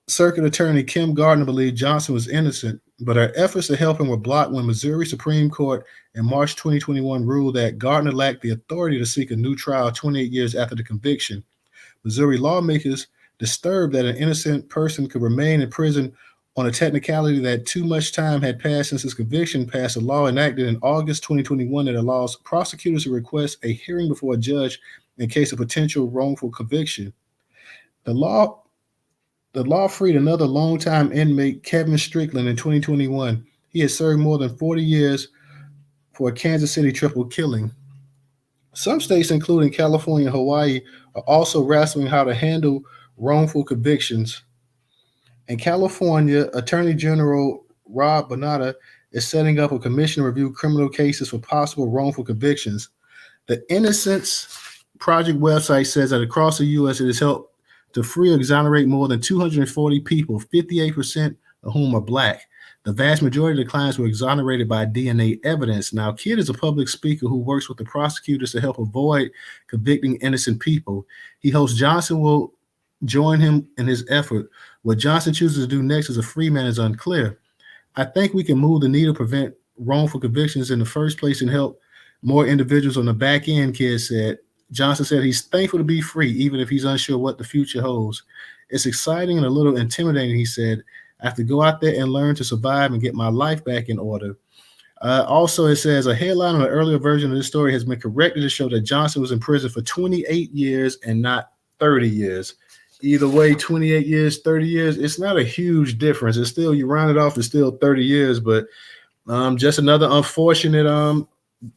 Circuit Attorney Kim Gardner believed Johnson was innocent, but her efforts to help him were blocked when Missouri Supreme Court in March 2021 ruled that Gardner lacked the authority to seek a new trial 28 years after the conviction. Missouri lawmakers, disturbed that an innocent person could remain in prison on a technicality that too much time had passed since his conviction, passed a law enacted in August 2021 that allows prosecutors to request a hearing before a judge in case of potential wrongful conviction. The law freed another longtime inmate, Kevin Strickland, in 2021. He had served more than 40 years for a Kansas City triple killing. Some states, including California and Hawaii, are also wrestling how to handle wrongful convictions. In California, Attorney General Rob Bonata is setting up a commission to review criminal cases for possible wrongful convictions. The Innocence Project website says that across the U.S. it has helped to free or exonerate more than 240 people, 58% of whom are Black. The vast majority of the clients were exonerated by DNA evidence. Now, Kidd is a public speaker who works with the prosecutors to help avoid convicting innocent people. He hopes Johnson will join him in his effort. What Johnson chooses to do next as a free man is unclear. "I think we can move the needle, prevent wrongful convictions in the first place, and help more individuals on the back end," Kidd said. Johnson said he's thankful to be free, even if he's unsure what the future holds. "It's exciting and a little intimidating," he said. "I have to go out there and learn to survive and get my life back in order." Also, it says a headline on an earlier version of this story has been corrected to show that Johnson was in prison for 28 years and not 30 years. Either way, 28 years, 30 years, it's not a huge difference. It's still, you round it off, it's still 30 years, but just another unfortunate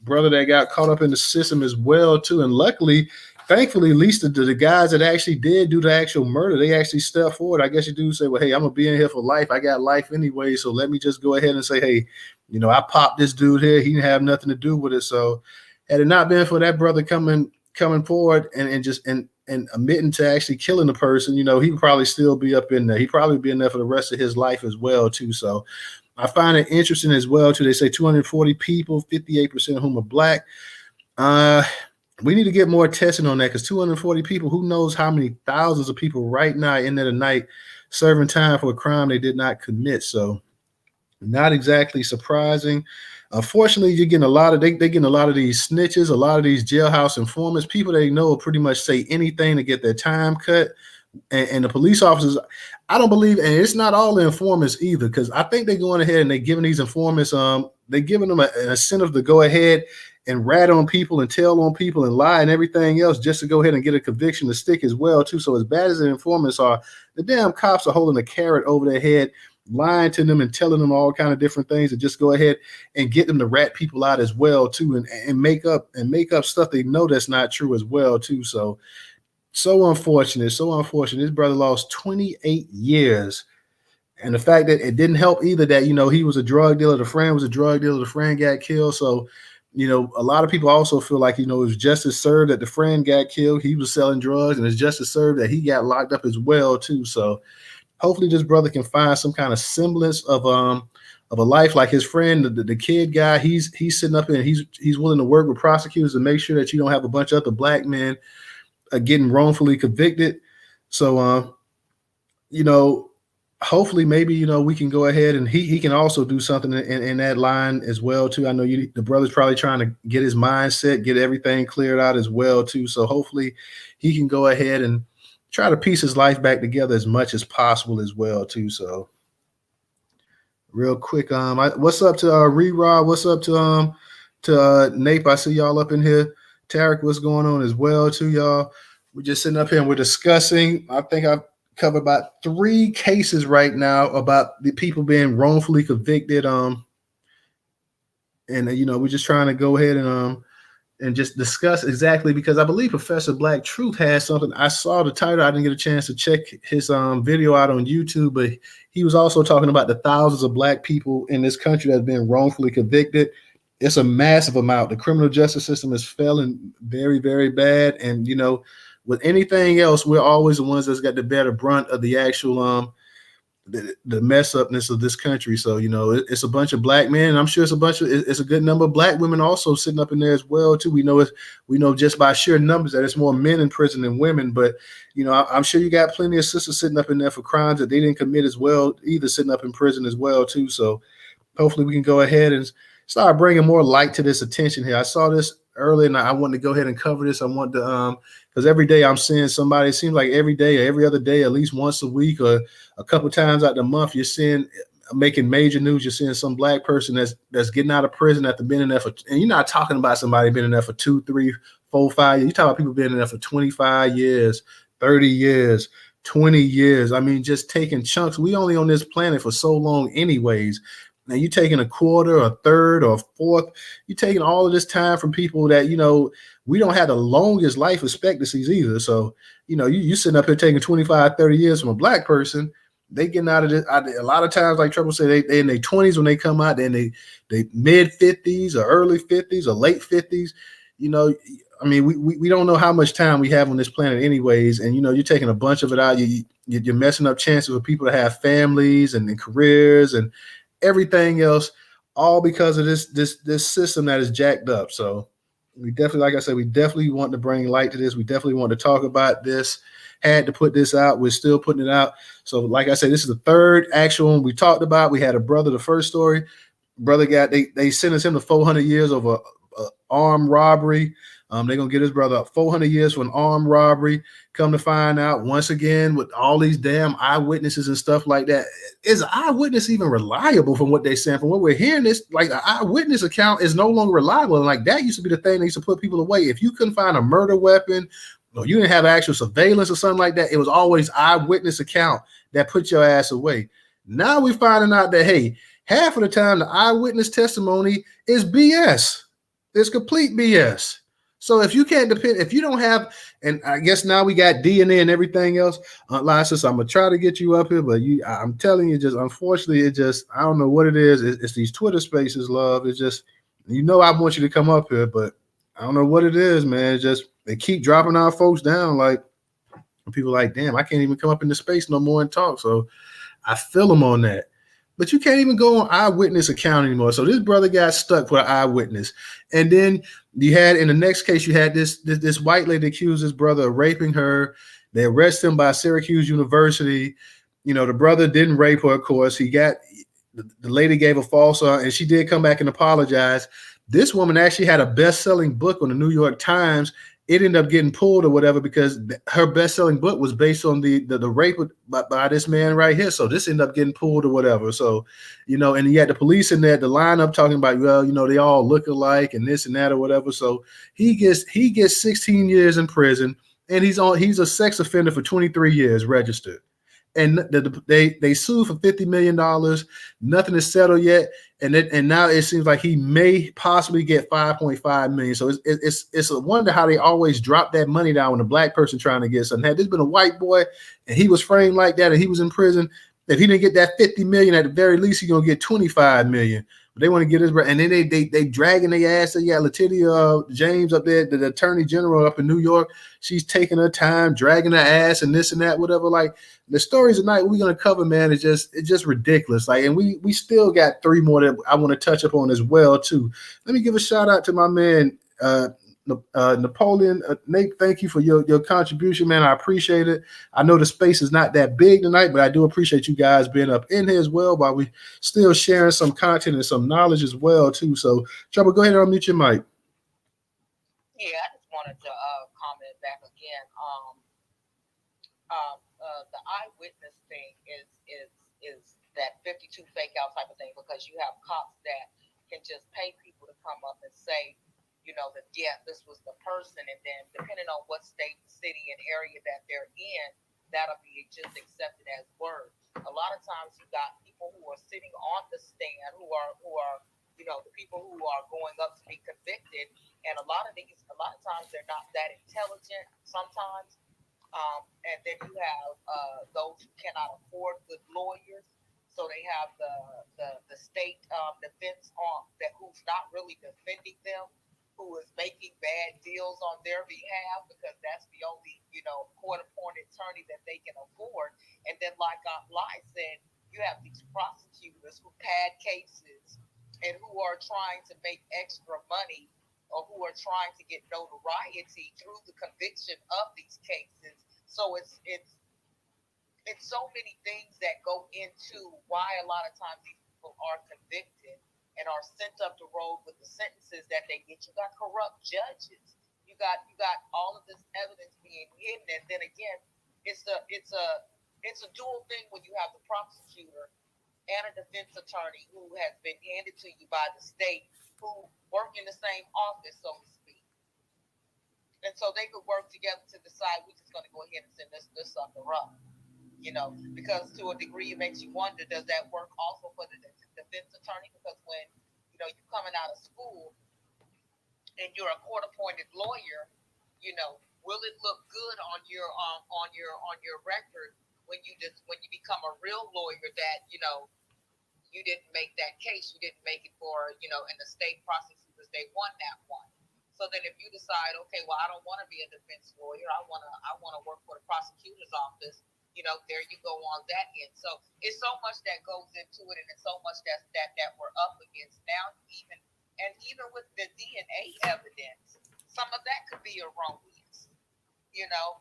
brother that got caught up in the system as well, too. And luckily, thankfully, at least the guys that actually did do the actual murder, they actually stepped forward. I guess you do say, well, hey, I'm going to be in here for life. I got life anyway, so let me just go ahead and say, hey, I popped this dude here. He didn't have nothing to do with it. So had it not been for that brother coming forward and admitting to actually killing the person, he would probably still be up in there. He'd probably be in there for the rest of his life as well, too. So I find it interesting as well too. They say 240 people, 58% of whom are black. We need to get more testing on that, because 240 people, who knows how many thousands of people right now in there tonight serving time for a crime they did not commit. So not exactly surprising. Unfortunately, you're getting a lot of they're getting a lot of these snitches, a lot of these jailhouse informants, people they know will pretty much say anything to get their time cut. And the police officers, I don't believe, and it's not all the informants either, because I think they're going ahead and they're giving these informants, they're giving them an incentive to go ahead and rat on people and tell on people and lie and everything else just to go ahead and get a conviction to stick as well too. So as bad as the informants are, the damn cops are holding a carrot over their head, lying to them and telling them all kind of different things to just go ahead and get them to rat people out as well too, and make up stuff they know that's not true as well too. So unfortunate. His brother lost 28 years. And the fact that it didn't help either that, he was a drug dealer. The friend was a drug dealer. The friend got killed. So, a lot of people also feel like, it was justice served that the friend got killed. He was selling drugs, and it's justice served that he got locked up as well, too. So hopefully this brother can find some kind of semblance of a life like his friend, the kid guy. He's sitting up and he's willing to work with prosecutors to make sure that you don't have a bunch of other black men getting wrongfully convicted. So, hopefully maybe, we can go ahead and he can also do something in that line as well too. I know the brother's probably trying to get his mindset, get everything cleared out as well too. So hopefully he can go ahead and try to piece his life back together as much as possible as well too. So real quick, what's up to Rerod? What's up to Nape? I see y'all up in here. Tarek, what's going on as well too, y'all? We're just sitting up here and we're discussing. I think I've covered about 3 cases right now about the people being wrongfully convicted. And we're just trying to go ahead and just discuss exactly, because I believe Professor Black Truth has something. I saw the title. I didn't get a chance to check his video out on YouTube, but he was also talking about the thousands of black people in this country that have been wrongfully convicted. It's a massive amount. The criminal justice system is failing very, very bad. And, with anything else, we're always the ones that's got the better brunt of the actual the mess upness of this country. So, it's a bunch of black men, and I'm sure it's a good number of black women also sitting up in there as well too. We know just by sheer numbers that it's more men in prison than women, but I'm sure you got plenty of sisters sitting up in there for crimes that they didn't commit as well, either sitting up in prison as well too. So hopefully we can go ahead and start bringing more light to this attention here. I saw this earlier and I wanted to go ahead and cover this. I want to because every day I'm seeing somebody, it seems like every day or every other day, at least once a week or a couple times out the month, you're seeing making major news. You're seeing some black person that's getting out of prison after being in there and you're not talking about somebody being in there for 2, 3, 4, 5 years. You're talking about people being in there for 25 years, 30 years, 20 years. I mean, just taking chunks. We only on this planet for so long anyways. Now you're taking a quarter, a third, or a fourth. You're taking all of this time from people that, we don't have the longest life expectancies either. So, you sitting up here taking 25, 30 years from a black person. They getting out of this. A lot of times, like Trouble said, they in their 20s when they come out, then they mid 50s or early 50s or late 50s. I mean, we don't know how much time we have on this planet anyways. And, you're taking a bunch of it out. You're messing up chances for people to have families and careers and everything else, all because of this system that is jacked up. So we definitely, like I said, we definitely want to bring light to this. We definitely want to talk about this. Had to put this out. We're still putting it out. So like I said, this is the third actual one we talked about. We had a brother, the first story. Brother they sentenced him to 400 years over armed robbery. They're going to get his brother up 400 years for an armed robbery. Come to find out, once again, with all these damn eyewitnesses and stuff like that, is an eyewitness even reliable from what they're saying? From what we're hearing, this like the eyewitness account is no longer reliable. And like that used to be the thing that used to put people away. If you couldn't find a murder weapon or you didn't have actual surveillance or something like that, it was always eyewitness account that put your ass away. Now we're finding out that, hey, half of the time the eyewitness testimony is BS. It's complete BS. So if you can't depend, if you don't have, and I guess now we got DNA and everything else, Lysis, I'm gonna try to get you up here, but I'm telling you, just unfortunately, I don't know what it is. It's these Twitter spaces, love. It's just, I want you to come up here, but I don't know what it is, man. It's just they keep dropping our folks down. Like people like, damn, I can't even come up in the space no more and talk. So I feel them on that. But you can't even go on eyewitness account anymore. So this brother got stuck for an eyewitness. And then you had in the next case, you had this white lady accused his brother of raping her. They arrested him by Syracuse University. You know, the brother didn't rape her, of course. The lady gave a false and she did come back and apologize. This woman actually had a best-selling book on the New York Times. It ended up getting pulled or whatever because her best-selling book was based on the rape by this man right here. So this ended up getting pulled or whatever. So, you know, and you had the police in there, the lineup talking about, well, you know, they all look alike and this and that or whatever. So he gets 16 years in prison, and he's a sex offender for 23 years registered. And they sued for $50 million. Nothing is settled yet, and now it seems like he may possibly get 5.5 million. So it's a wonder how they always drop that money down when a black person trying to get something. Had this been a white boy and he was framed like that and he was in prison, if he didn't get that 50 million, at the very least he's gonna get 25 million. But they want to get his, and then they dragging their ass. Yeah, Letitia James up there, the attorney general up in New York, she's taking her time, dragging her ass, and this and that, whatever. Like the stories tonight we're gonna cover, man, it's just ridiculous. Like, and we still got 3 more that I want to touch upon as well too. Let me give a shout out to my man Napoleon. Nate, thank you for your contribution, man. I appreciate it. I know the space is not that big tonight, but I do appreciate you guys being up in here as well while we still sharing some content and some knowledge as well too. So Trouble, go ahead and unmute your mic. Yeah, I just wanted to comment back again. The eyewitness thing is that 52 fake out type of thing, because you have cops that can just pay people to come up and say, you know, that, yeah, this was the person. And then depending on what state, city, and area that they're in, that'll be just accepted as word. A lot of times you got people who are sitting on the stand who are, you know, the people who are going up to be convicted. And a lot of times they're not that intelligent sometimes. And then you have those who cannot afford good lawyers. So they have the state defense who's not really defending them, who is making bad deals on their behalf because that's the only, you know, court-appointed attorney that they can afford. And then, like Lai said, you have these prosecutors who pad cases and who are trying to make extra money, or who are trying to get notoriety through the conviction of these cases. So it's so many things that go into why a lot of times these people are convicted and are sent up the road with the sentences that they get. You got corrupt judges. You got all of this evidence being hidden, and then again, it's a dual thing when you have the prosecutor and a defense attorney who has been handed to you by the state, who work in the same office, so to speak. And so they could work together to decide we're just going to go ahead and send this sucker up. You know, because to a degree it makes you wonder, does that work also for the defense attorney? Because when, you know, you're coming out of school and you're a court-appointed lawyer, you know, will it look good on your record when you become a real lawyer that, you know, you didn't make that case, you didn't make it for, you know, and the state prosecutors, they won that one. So then if you decide, okay, well, I don't want to be a defense lawyer, I want to work for the prosecutor's office, you know, there you go on that end. So it's so much that goes into it, and it's so much that we're up against now. Even with the DNA evidence, some of that could be erroneous. You know,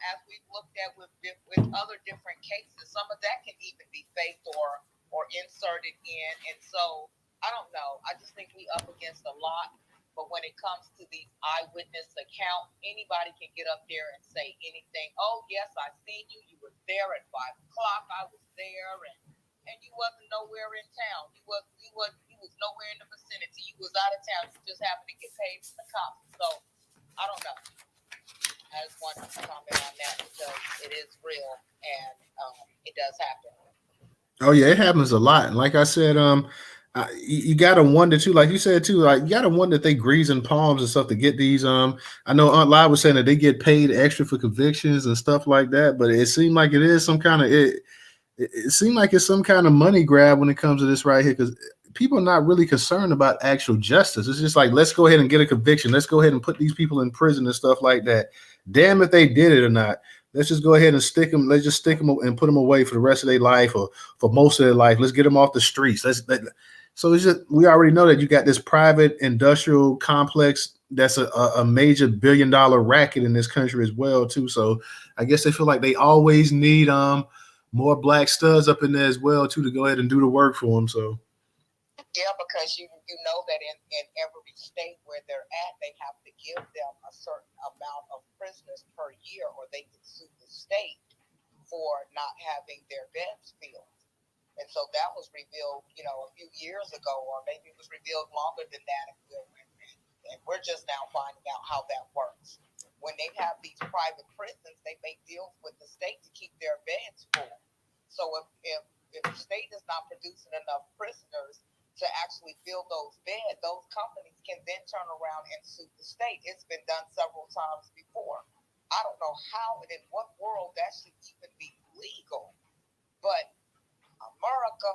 as we've looked at with other different cases, some of that can even be faked or inserted in. And so I don't know. I just think we up against a lot. But when it comes to the eyewitness account, anybody can get up there and say anything. Oh, yes, I seen you. You were there at 5 o'clock. I was there, and you wasn't nowhere in town. You was nowhere in the vicinity. You was out of town. You just happened to get paid from the cops. So I don't know. I just wanted to comment on that because it is real and it does happen. Oh yeah, it happens a lot. And like I said, you gotta wonder too, like you said too, like you gotta wonder if they greasing palms and stuff to get these. I know Aunt Lai was saying that they get paid extra for convictions and stuff like that, but it seemed like it is some kind of it seemed like it's some kind of money grab when it comes to this right here, because people are not really concerned about actual justice. It's just like, let's go ahead and get a conviction. Let's go ahead and put these people in prison and stuff like that. Damn if they did it or not. let's just go ahead and stick them. Let's just stick them and put them away for the rest of their life or for most of their life. Let's get them off the streets. So it's just we already know that you got this private industrial complex that's a major $1 billion racket in this country as well too. So I guess they feel like they always need more black studs up in there as well too to go ahead and do the work for them. So yeah, because you know that in every state where they're at, they have to give them a certain amount of prisoners per year, or they can sue the state for not having their beds filled. And so that was revealed, a few years ago, or maybe it was revealed longer than that. And we're just now finding out how that works. When they have these private prisons, they make deals with the state to keep their beds full. So if the state is not producing enough prisoners to actually fill those beds, those companies can then turn around and sue the state. It's been done several times before. I don't know how and in what world that should even be legal, but America.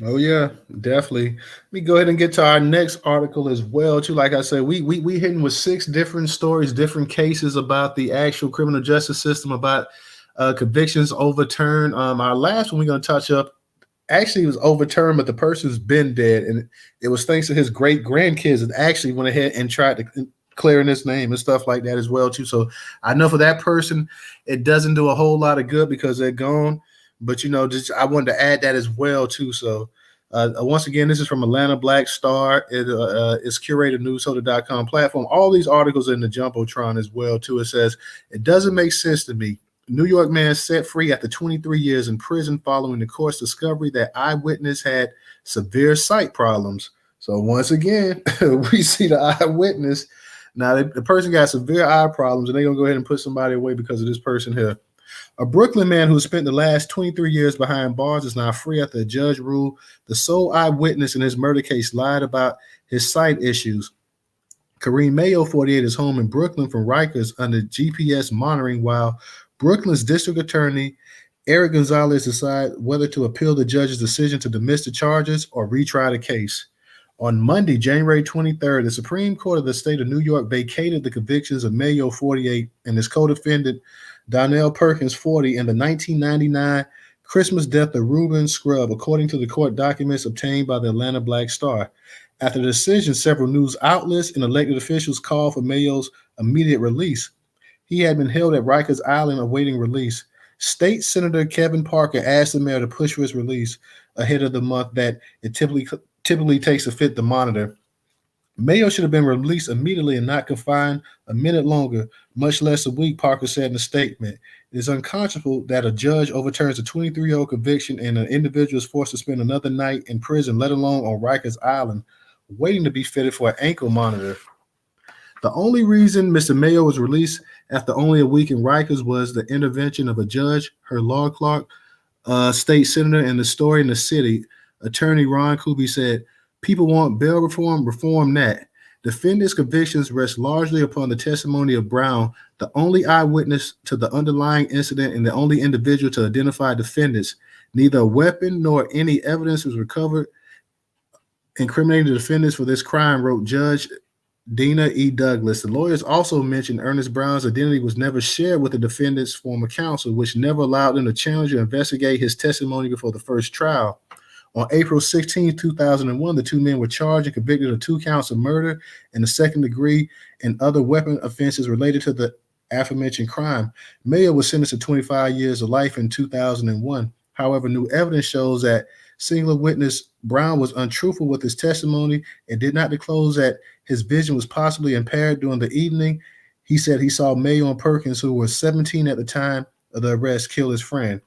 Oh yeah, definitely. Let me go ahead and get to our next article as well too. Like I said, we hitting with 6 different stories, different cases about the actual criminal justice system, about convictions overturned. Our last one we're going to touch up actually was overturned, but the person's been dead, and it was thanks to his great grandkids that actually went ahead and tried to clearing his name and stuff like that as well too. So I know for that person, it doesn't do a whole lot of good because they're gone. But just I wanted to add that as well too. So once again, this is from Atlanta Black Star. It's curated Newstoter.com platform. All these articles in the Jumbotron as well too. It says it doesn't make sense to me. New York man set free after 23 years in prison following the court's discovery that eyewitness had severe sight problems. So once again, we see the eyewitness. Now the person got severe eye problems, and they're gonna go ahead and put somebody away because of this person here. A Brooklyn man who spent the last 23 years behind bars is now free after a judge ruled the sole eyewitness in his murder case lied about his sight issues. Kareem Mayo, 48, is home in Brooklyn from Rikers under GPS monitoring while Brooklyn's district attorney, Eric Gonzalez, decided whether to appeal the judge's decision to dismiss the charges or retry the case. On Monday, January 23rd, the Supreme Court of the state of New York vacated the convictions of Mayo, 48, and his co-defendant, Donnell Perkins, 40, in the 1999 Christmas death of Reuben Scrub, according to the court documents obtained by the Atlanta Black Star. After the decision, several news outlets and elected officials called for Mayo's immediate release. He had been held at Rikers Island awaiting release. State Senator Kevin Parker asked the mayor to push for his release ahead of the month that it typically takes to fit the monitor. Mayo should have been released immediately and not confined a minute longer, much less a week, Parker said in a statement. It is unconscionable that a judge overturns a 23-year-old conviction and an individual is forced to spend another night in prison, let alone on Rikers Island, waiting to be fitted for an ankle monitor. The only reason Mr. Mayo was released after only a week in Rikers was the intervention of a judge, her law clerk, state senator, and the story in the city. Attorney Ron Kuby said, "People want bail reform, reform that. Defendants' convictions rest largely upon the testimony of Brown, the only eyewitness to the underlying incident and the only individual to identify defendants. Neither a weapon nor any evidence was recovered incriminating the defendants for this crime," wrote Judge Dina E. Douglas. The lawyers also mentioned Ernest Brown's identity was never shared with the defendant's former counsel, which never allowed them to challenge or investigate his testimony before the first trial. On April 16, 2001, the two men were charged and convicted of 2 counts of murder in the second degree and other weapon offenses related to the aforementioned crime. Mayo was sentenced to 25 years of life in 2001. However, new evidence shows that singular witness Brown was untruthful with his testimony and did not disclose that his vision was possibly impaired during the evening. He said he saw Mayo and Perkins, who were 17 at the time of the arrest, kill his friend.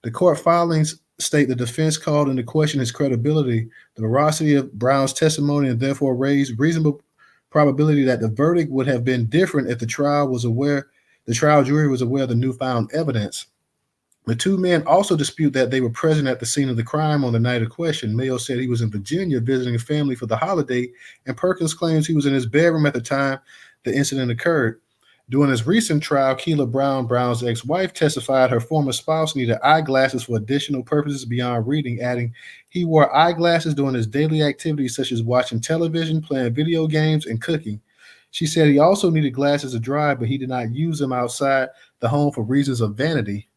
The court filings state the defense called into question his credibility, the veracity of Brown's testimony, and therefore raised reasonable probability that the verdict would have been different if the trial jury was aware of the newfound evidence. The two men also dispute that they were present at the scene of the crime on the night of question. Mayo said he was in Virginia visiting a family for the holiday, and Perkins claims he was in his bedroom at the time the incident occurred. During his recent trial, Keila Brown, Brown's ex-wife, testified her former spouse needed eyeglasses for additional purposes beyond reading, adding, "He wore eyeglasses during his daily activities such as watching television, playing video games, and cooking. She said he also needed glasses to drive, but he did not use them outside the home for reasons of vanity.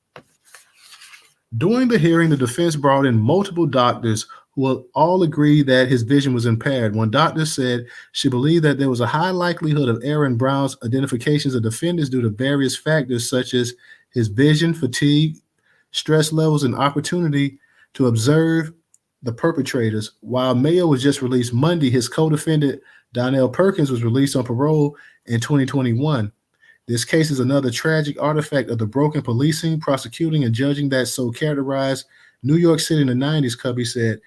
During the hearing, the defense brought in multiple doctors who all agreed that his vision was impaired. One doctor said she believed that there was a high likelihood of Aaron Brown's identifications of defendants due to various factors such as his vision, fatigue, stress levels, and opportunity to observe the perpetrators. While Mayo was just released Monday, his co-defendant Donnell Perkins was released on parole in 2021. This case is another tragic artifact of the broken policing, prosecuting, and judging that so characterized New York City in the 90s, Cubby said.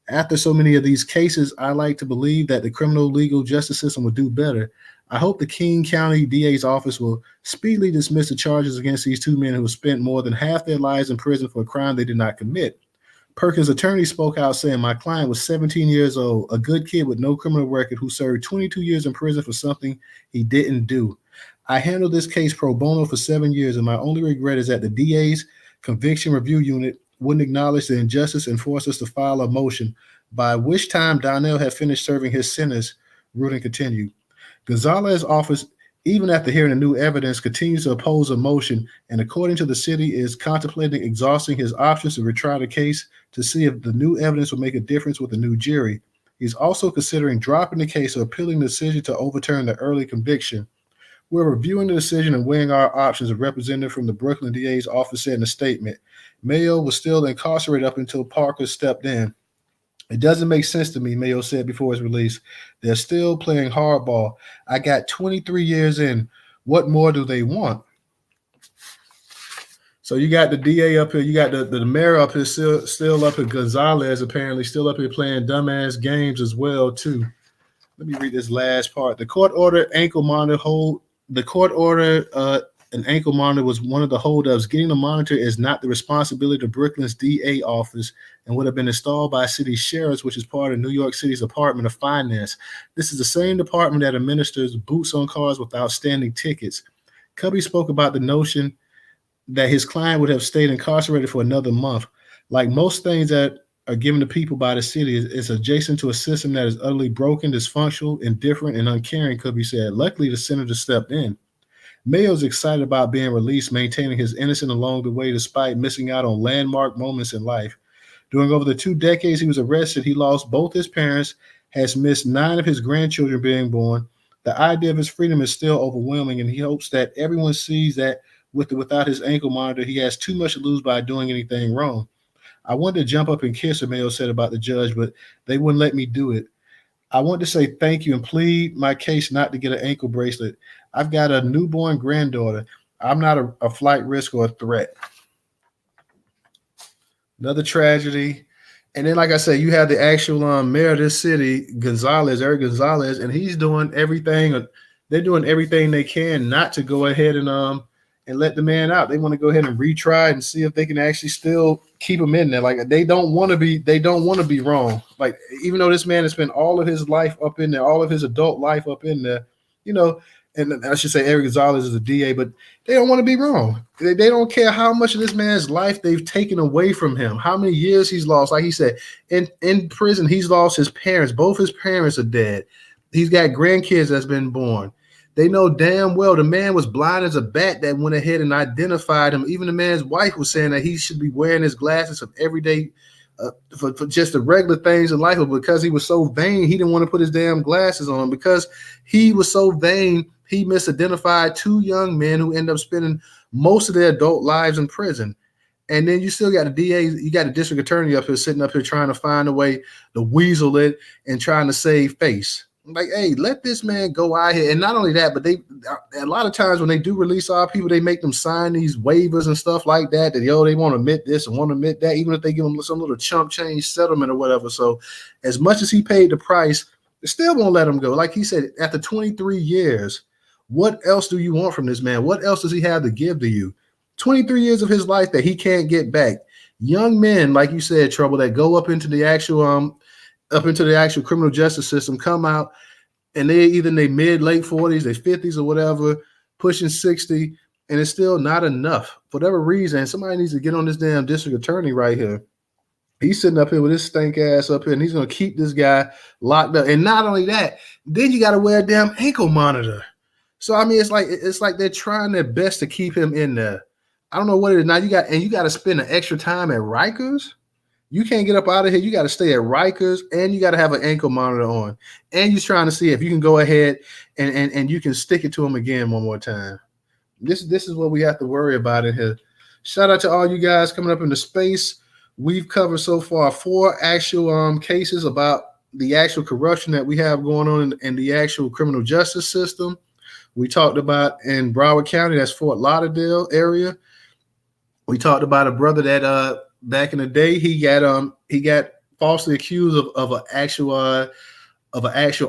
After so many of these cases, I like to believe that the criminal legal justice system will do better. I hope the King County DA's office will speedily dismiss the charges against these two men who have spent more than half their lives in prison for a crime they did not commit. Perkins' attorney spoke out saying, my client was 17 years old, a good kid with no criminal record who served 22 years in prison for something he didn't do. I handled this case pro bono for 7 years, and my only regret is that the DA's conviction review unit wouldn't acknowledge the injustice and force us to file a motion, by which time Donnell had finished serving his sentence, Rudin continued. Gonzalez's office, even after hearing the new evidence, continues to oppose a motion, and according to the city, is contemplating exhausting his options to retry the case to see if the new evidence will make a difference with the new jury. He's also considering dropping the case or appealing the decision to overturn the early conviction. We're reviewing the decision and weighing our options, a representative from the Brooklyn DA's office said in a statement. Mayo was still incarcerated up until Parker stepped in. It doesn't make sense to me, Mayo said before his release. They're still playing hardball. I got 23 years in. What more do they want? So you got the DA up here. You got the mayor up here, still up here. Gonzalez apparently still up here playing dumbass games as well, too. Let me read this last part. The court order ankle monitor hold. The court order an ankle monitor was one of the holdups. Getting the monitor is not the responsibility of Brooklyn's DA office and would have been installed by city sheriffs, which is part of New York City's Department of Finance. This is the same department that administers boots on cars with outstanding tickets. Cubby spoke about the notion that his client would have stayed incarcerated for another month. Like most things that are given to people by the city, it's adjacent to a system that is utterly broken, dysfunctional, indifferent, and uncaring, Cubby said. Luckily, the senator stepped in. Mayo's excited about being released, maintaining his innocence along the way despite missing out on landmark moments in life. During over the 2 decades he was arrested, he lost both his parents, has missed 9 of his grandchildren being born. The idea of his freedom is still overwhelming, and he hopes that everyone sees that without his ankle monitor, he has too much to lose by doing anything wrong. I wanted to jump up and kiss her, Mayo said about the judge, but they wouldn't let me do it. I want to say thank you and plead my case not to get an ankle bracelet. I've got a newborn granddaughter. I'm not a flight risk or a threat. Another tragedy. And then, like I said, you have the actual mayor of this city, Eric Gonzalez, and he's doing everything. They're doing everything they can not to go ahead and let the man out. They want to go ahead and retry and see if they can actually still keep him in there. Like they don't want to be wrong. Like even though this man has spent all of his life up in there, all of his adult life up in there, and I should say Eric Gonzalez is a DA, but they don't want to be wrong. They don't care how much of this man's life they've taken away from him, how many years he's lost. Like he said, in prison, he's lost his parents. Both his parents are dead. He's got grandkids that's been born. They know damn well the man was blind as a bat that went ahead and identified him. Even the man's wife was saying that he should be wearing his glasses for everyday, for just the regular things in life. But because he was so vain, he didn't want to put his damn glasses on. Because he was so vain, he misidentified 2 young men who end up spending most of their adult lives in prison. And then you still got the DA, you got the district attorney up here sitting up here trying to find a way to weasel it and trying to save face. Like, hey, let this man go out here. And not only that, but a lot of times when they do release our people, they make them sign these waivers and stuff like that, they want to admit this and want to admit that, even if they give them some little chump change settlement or whatever. So as much as he paid the price, they still won't let him go. Like he said, after 23 years, what else do you want from this man? What else does he have to give to you? 23 years of his life that he can't get back. Young men, like you said, Trouble, that go up into the actual criminal justice system, come out, and they're either in their late 40s, their 50s or whatever, pushing 60, and it's still not enough. For whatever reason, somebody needs to get on this damn district attorney right here He's sitting up here with his stink ass up here, and he's gonna keep this guy locked up. And not only that, then you got to wear a damn ankle monitor. So I mean, it's like they're trying their best to keep him in there. I don't know what it is now. You got to spend an extra time at Rikers. You can't get up out of here. You got to stay at Rikers, and you got to have an ankle monitor on. And you're trying to see if you can go ahead and you can stick it to him again one more time. This is what we have to worry about in here. Shout out to all you guys coming up into space. We've covered so far 4 actual cases about the actual corruption that we have going on in the actual criminal justice system. We talked about in Broward County, that's Fort Lauderdale area. We talked about a brother that back in the day he got falsely accused of an actual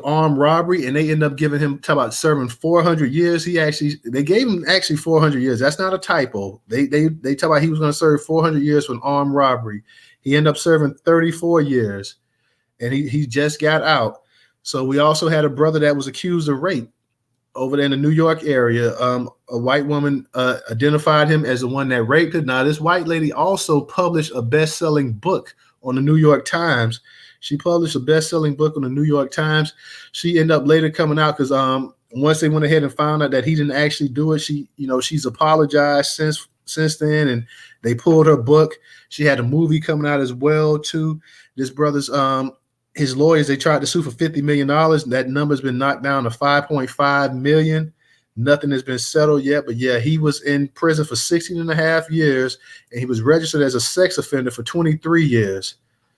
armed robbery, and they ended up giving him serving 400 years. They gave him 400 years. That's not a typo. They talk about he was going to serve 400 years for an armed robbery. He ended up serving 34 years, and he just got out. So we also had a brother that was accused of rape over there in the New York area. A white woman identified him as the one that raped her. Now, this white lady also published a best-selling book on the New York Times. She published a best-selling book on the New York Times. She ended up later coming out because once they went ahead and found out that he didn't actually do it, she's apologized since then, and they pulled her book. She had a movie coming out as well too. This brother's his lawyers, they tried to sue for $50 million. That number's been knocked down to $5.5 million. Nothing has been settled yet, but yeah, he was in prison for 16 and a half years, and he was registered as a sex offender for 23 years.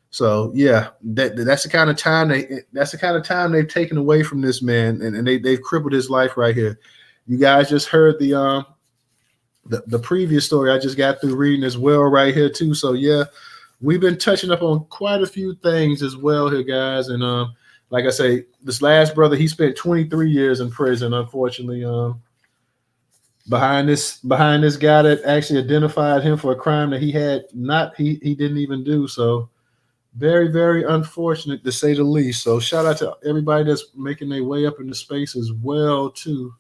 So yeah, that's the kind of time they've taken away from this man, and they've crippled his life right here. You guys just heard the previous story I just got through reading as well right here too. So yeah, we've been touching up on quite a few things as well here, guys. And like I say, this last brother, he spent 23 years in prison, unfortunately. Behind this guy that actually identified him for a crime that he didn't even do. So very, very unfortunate to say the least. So shout out to everybody that's making their way up into space as well too.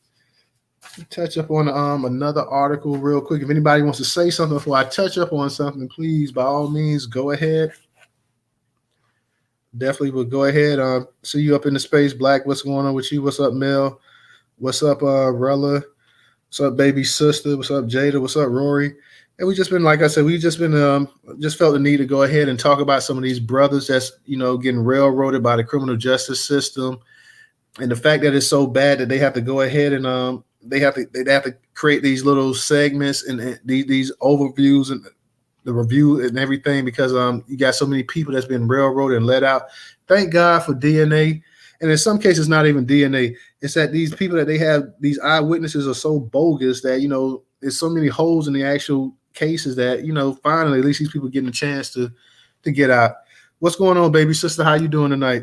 Touch up on another article real quick. If anybody wants to say something before I touch up on something, please, by all means, go ahead. Definitely will go ahead. See you up in the space, Black. What's going on with you? What's up, Mel? What's up, Rella? What's up, baby sister? What's up, Jada? What's up, Rory? And we just been, like I said, just felt the need to go ahead and talk about some of these brothers that's getting railroaded by the criminal justice system, and the fact that it's so bad that they have to go ahead and they have to create these little segments and these overviews and the review and everything because you got so many people that's been railroaded and let out. Thank God for DNA, and in some cases not even DNA. It's that these people that they have, these eyewitnesses, are so bogus that there's so many holes in the actual cases that finally at least these people getting a chance to get out. What's going on, baby sister? How you doing tonight?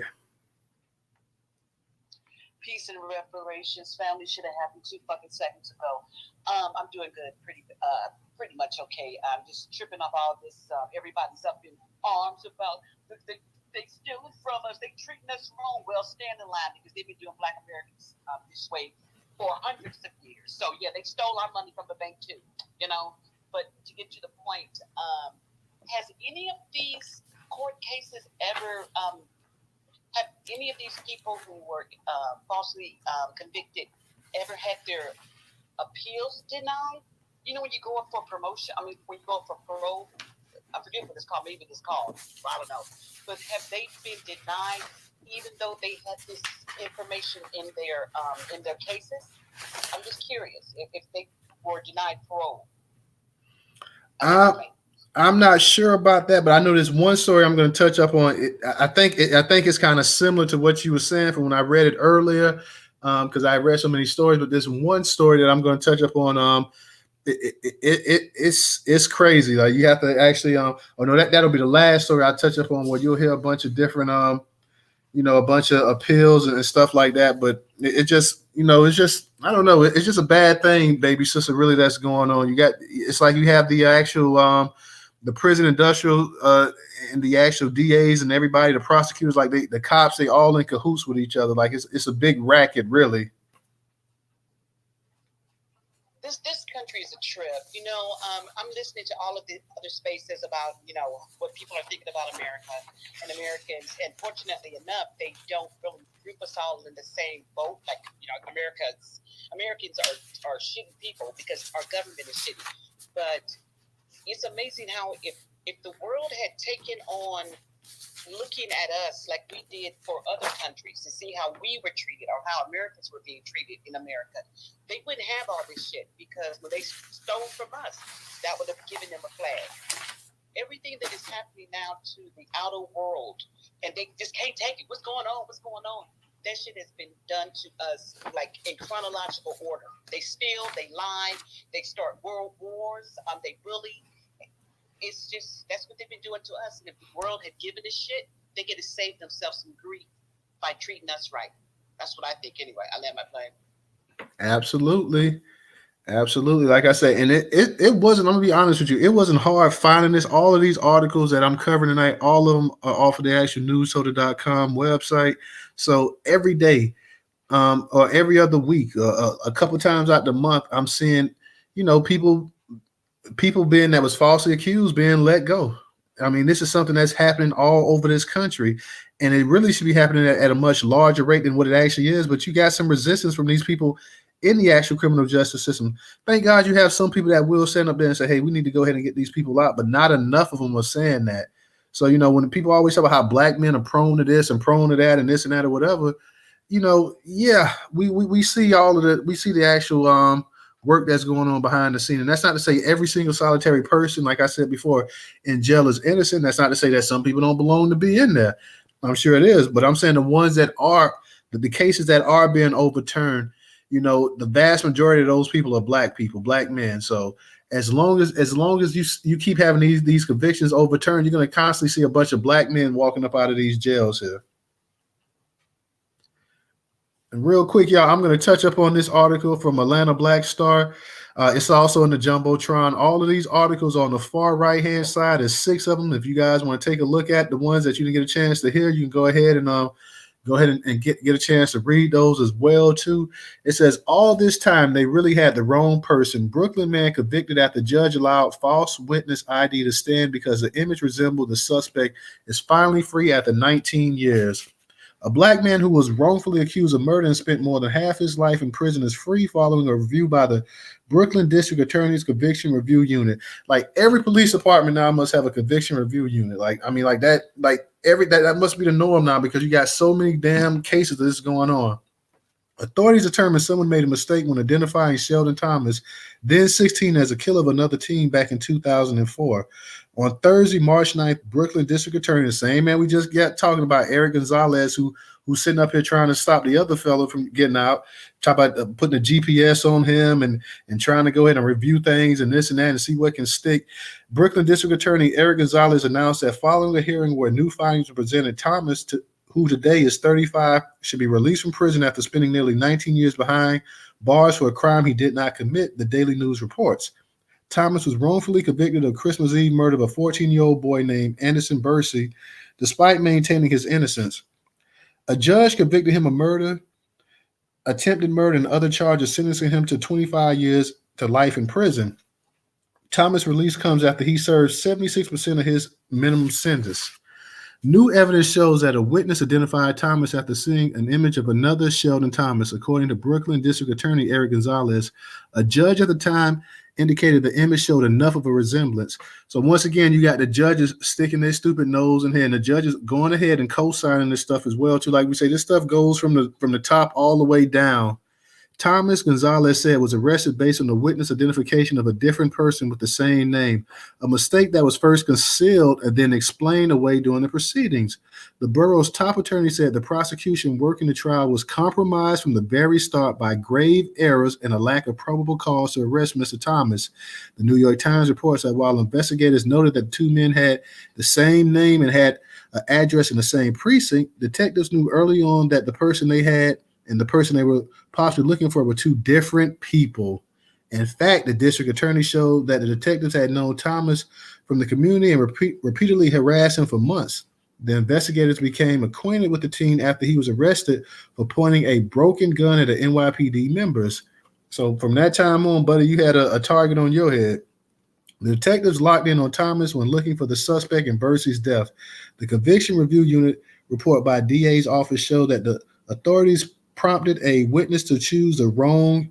Peace and reparations. Family should have happened 2 fucking seconds ago. I'm doing good, pretty much okay. I'm just tripping off all this. Everybody's up in arms about they stealing from us. They treating us wrong. Well, stand in line because they've been doing Black Americans this way for hundreds of years. So yeah, they stole our money from the bank too. But to get to the point, has any of these court cases ever? Have any of these people who were falsely convicted ever had their appeals denied? When you go up for promotion, when you go up for parole, I forget what it's called, maybe it's called, I don't know. But have they been denied even though they had this information in their cases? I'm just curious if they were denied parole. I'm not sure about that, but I know there's one story I'm going to touch up on. I think it's kind of similar to what you were saying from when I read it earlier, because I read so many stories. But there's one story that I'm going to touch up on. It's crazy. Like you have to actually that'll be the last story I touch up on, where you'll hear a bunch of different a bunch of appeals and stuff like that. But it's just I don't know. It's just a bad thing, baby sister. Really, that's going on. It's like you have the actual the prison industrial and the actual DAs and everybody, the prosecutors, like the cops, they all in cahoots with each other. Like it's a big racket, really. this country is a trip. I'm listening to all of the other spaces about what people are thinking about America and Americans, and fortunately enough, they don't really group us all in the same boat. Like Americans are shitty people because our government is shitty. But it's amazing how if the world had taken on looking at us like we did for other countries to see how we were treated or how Americans were being treated in America, they wouldn't have all this shit, because when they stole from us, that would have given them a flag. Everything that is happening now to the outer world, and they just can't take it. What's going on? That shit has been done to us like in chronological order. They steal, they lie, they start world wars, they bully. It's just, that's what they've been doing to us. And if the world had given a shit, they could have saved themselves some grief by treating us right. That's what I think anyway. I land my plane. Absolutely. Like I said, and it wasn't, I'm gonna be honest with you, it wasn't hard finding this. All of these articles that I'm covering tonight, all of them are off of the actual Newstoter.com website. So every day, or every other week, a couple times out the month, I'm seeing, people being that was falsely accused being let go. I mean, this is something that's happening all over this country, and it really should be happening at a much larger rate than what it actually is. But you got some resistance from these people in the actual criminal justice system. Thank God you have some people that will stand up there and say, hey, we need to go ahead and get these people out, but not enough of them are saying that. So, when people always talk about how black men are prone to this and prone to that and this and that or whatever, yeah, we see all of the, we see the actual work that's going on behind the scene. And that's not to say every single solitary person, like I said before, in jail is innocent. That's not to say that some people don't belong to be in there. I'm sure it is, but I'm saying the ones that are, the cases that are being overturned, the vast majority of those people are black people, black men. So as long as you keep having these convictions overturned, you're going to constantly see a bunch of black men walking up out of these jails here. And real quick, y'all, I'm going to touch up on this article from Atlanta Black Star. It's also in the Jumbotron. All of these articles on the far right-hand side, there's 6 of them. If you guys want to take a look at the ones that you didn't get a chance to hear, you can go ahead and get a chance to read those as well, too. It says, all this time, they really had the wrong person. Brooklyn man convicted after judge allowed false witness ID to stand because the image resembled the suspect is finally free after 19 years. A black man who was wrongfully accused of murder and spent more than half his life in prison is free following a review by the Brooklyn District Attorney's Conviction Review Unit. Like every police department now must have a conviction review unit. That must be the norm now because you got so many damn cases of this going on. Authorities determined someone made a mistake when identifying Sheldon Thomas, then 16, as a killer of another teen back in 2004. On Thursday, March 9th, Brooklyn District Attorney, the same man we just got talking about, Eric Gonzalez, who's sitting up here trying to stop the other fellow from getting out, talk about putting a GPS on him and trying to go ahead and review things and this and that and see what can stick. Brooklyn District Attorney Eric Gonzalez announced that following a hearing where new findings were presented, Thomas, who today is 35, should be released from prison after spending nearly 19 years behind bars for a crime he did not commit, the Daily News reports. Thomas was wrongfully convicted of Christmas Eve murder of a 14-year-old boy named Anderson Bursey, despite maintaining his innocence. A judge convicted him of murder, attempted murder, and other charges, sentencing him to 25 years to life in prison. Thomas' release comes after he served 76% of his minimum sentence. New evidence shows that a witness identified Thomas after seeing an image of another Sheldon Thomas, according to Brooklyn District Attorney Eric Gonzalez. A judge at the time indicated the image showed enough of a resemblance. So once again, you got the judges sticking their stupid nose in here, and the judges going ahead and co-signing this stuff as well, too. Like we say, this stuff goes from the top all the way down. Thomas, Gonzalez said, was arrested based on the witness identification of a different person with the same name, a mistake that was first concealed and then explained away during the proceedings. The borough's top attorney said the prosecution working the trial was compromised from the very start by grave errors and a lack of probable cause to arrest Mr. Thomas. The New York Times reports that while investigators noted that the two men had the same name and had an address in the same precinct, detectives knew early on that the person they had and the person they were possibly looking for were two different people. In fact, the district attorney showed that the detectives had known Thomas from the community and repeatedly harassed him for months. The investigators became acquainted with the teen after he was arrested for pointing a broken gun at the NYPD members. So from that time on, buddy, you had a target on your head. The detectives locked in on Thomas when looking for the suspect in Bercy's death. The conviction review unit report by DA's office showed that the authorities prompted a witness to choose the wrong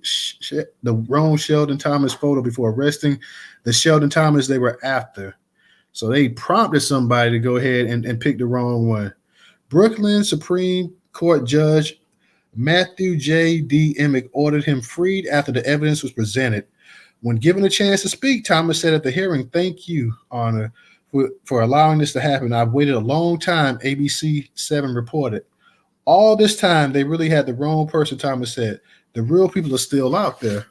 Sheldon Thomas photo before arresting the Sheldon Thomas they were after. So they prompted somebody to go ahead and pick the wrong one. Brooklyn Supreme Court Judge Matthew J. D. Emick ordered him freed after the evidence was presented. When given a chance to speak, Thomas said at the hearing, "Thank you, Honor, for allowing this to happen. I've waited a long time," ABC 7 reported. All this time, they really had the wrong person, Thomas said. The real people are still out there.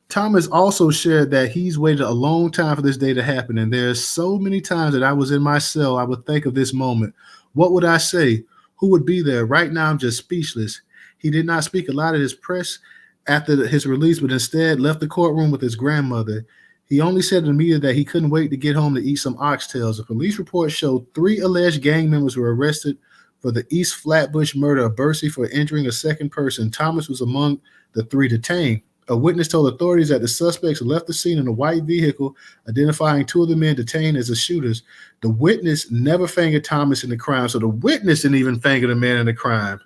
Thomas also shared that he's waited a long time for this day to happen, and there's so many times that I was in my cell, I would think of this moment. What would I say? Who would be there? Right now, I'm just speechless. He did not speak a lot at his press after his release, but instead left the courtroom with his grandmother. He only said in the media that he couldn't wait to get home to eat some oxtails. A police report showed 3 alleged gang members were arrested for the East Flatbush murder of Bercy for injuring a second person. Thomas was among the 3 detained. A witness told authorities that the suspects left the scene in a white vehicle, identifying 2 of the men detained as the shooters. The witness never fingered Thomas in the crime, so the witness didn't even finger the man in the crime.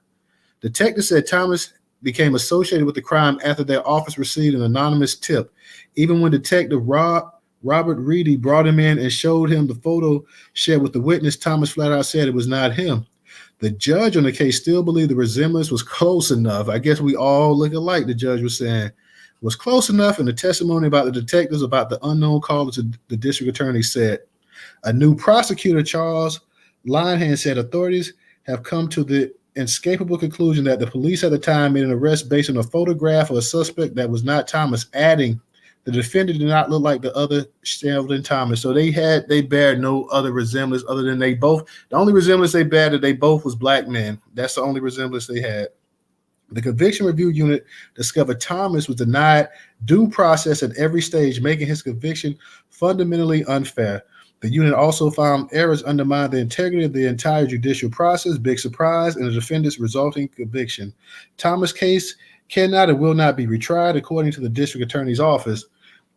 Detectives said Thomas became associated with the crime after their office received an anonymous tip. Even when Detective Robert Reedy brought him in and showed him the photo shared with the witness, Thomas flat out said it was not him. The judge on the case still believed the resemblance was close enough. I guess we all look alike, the judge was saying. Was close enough, and the testimony about the detectives about the unknown caller to the district attorney said. A new prosecutor, Charles Linehan, said authorities have come to the inescapable conclusion that the police at the time made an arrest based on a photograph of a suspect that was not Thomas, adding the defendant did not look like the other Sheldon Thomas. So they bared no other resemblance other than they both. The only resemblance they bared that they both was black men. That's the only resemblance they had. The conviction review unit discovered Thomas was denied due process at every stage, making his conviction fundamentally unfair. The unit also found errors undermined the integrity of the entire judicial process, big surprise, and the defendant's resulting conviction. Thomas' case cannot and will not be retried, according to the district attorney's office.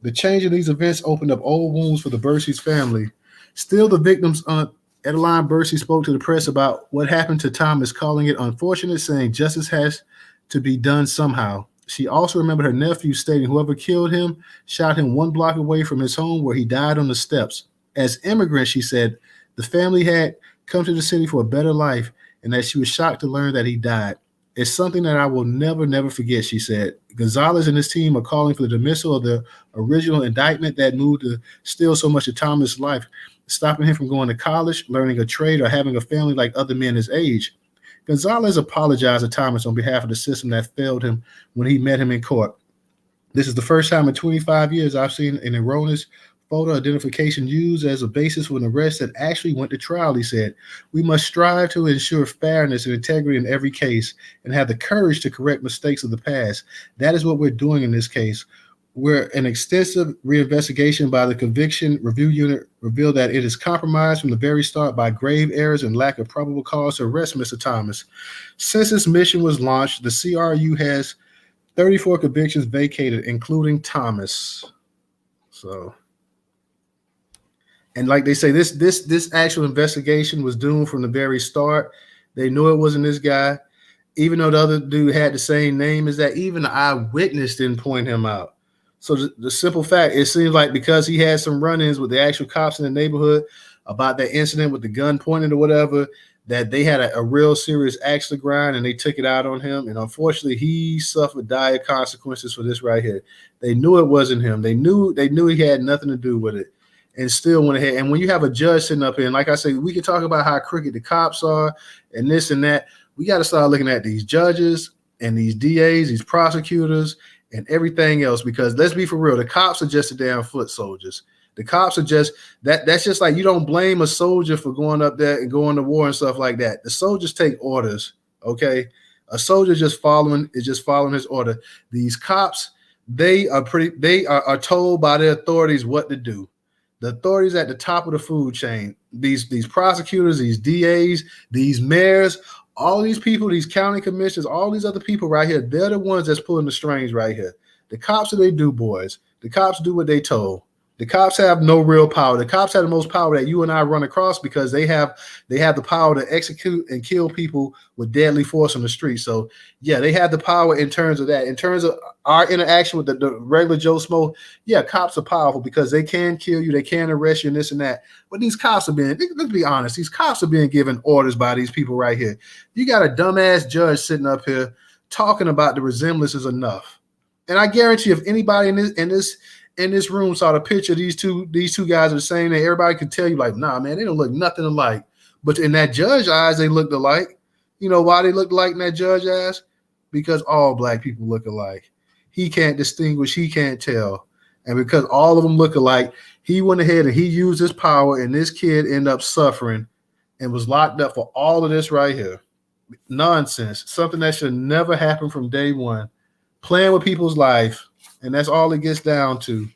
The change in these events opened up old wounds for the Bercy's family. Still, the victim's aunt, Adeline Bercy, spoke to the press about what happened to Thomas, calling it unfortunate, saying justice has to be done somehow. She also remembered her nephew stating whoever killed him shot him 1 block away from his home where he died on the steps. As immigrants, she said, the family had come to the city for a better life and that she was shocked to learn that he died. It's something that I will never forget, she said. Gonzalez and his team are calling for the dismissal of the original indictment that moved to steal so much of Thomas' life, stopping him from going to college, learning a trade, or having a family like other men his age. Gonzalez apologized to Thomas on behalf of the system that failed him when he met him in court. This is the first time in 25 years I've seen an erroneous photo identification used as a basis for an arrest that actually went to trial, he said. We must strive to ensure fairness and integrity in every case and have the courage to correct mistakes of the past. That is what we're doing in this case. Where an extensive reinvestigation by the conviction review unit revealed that it is compromised from the very start by grave errors and lack of probable cause to arrest Mr. Thomas. Since this mission was launched, the CRU has 34 convictions vacated, including Thomas. So, and like they say, this actual investigation was doomed from the very start. They knew it wasn't this guy, even though the other dude had the same name as that. Even the eyewitness didn't point him out. So the simple fact, it seems like because he had some run-ins with the actual cops in the neighborhood about that incident with the gun pointed or whatever, that they had a real serious axe to grind and they took it out on him. And unfortunately, he suffered dire consequences for this right here. They knew it wasn't him. They knew he had nothing to do with it, and still went ahead. And when you have a judge sitting up here, and like I say, we can talk about how crooked the cops are and this and that. We got to start looking at these judges and these DAs, these prosecutors, and everything else, because let's be for real, the cops are just the damn foot soldiers. The cops are just that's just like, you don't blame a soldier for going up there and going to war and stuff like that. The soldiers take orders, okay? A soldier just following his order. These cops, they are told by their authorities what to do. The authorities at the top of the food chain, these prosecutors, these DAs, these mayors, All these people, these county commissioners, all these other people right here, they're the ones that's pulling the strings right here. The cops are they do, boys. The cops do what they told. The cops have no real power. The cops have the most power that you and I run across because they have the power to execute and kill people with deadly force on the street. So yeah, they have the power in terms of that. In terms of our interaction with the regular Joe Smo, yeah, cops are powerful because they can kill you, they can arrest you, and this and that. But these cops are being, let's be honest, these cops are being given orders by these people right here. You got a dumbass judge sitting up here talking about the resemblance is enough. And I guarantee if anybody in this room saw the picture of these two guys are the same, that everybody could tell you, like, nah, man, they don't look nothing alike. But in that judge's eyes, they looked alike. You know why they looked alike in that judge's eyes? Because all black people look alike. He can't distinguish, he can't tell. And because all of them look alike, he went ahead and he used his power, and this kid ended up suffering and was locked up for all of this right here. Nonsense. Something that should never happen from day one. Playing with people's life. And that's all it gets down to.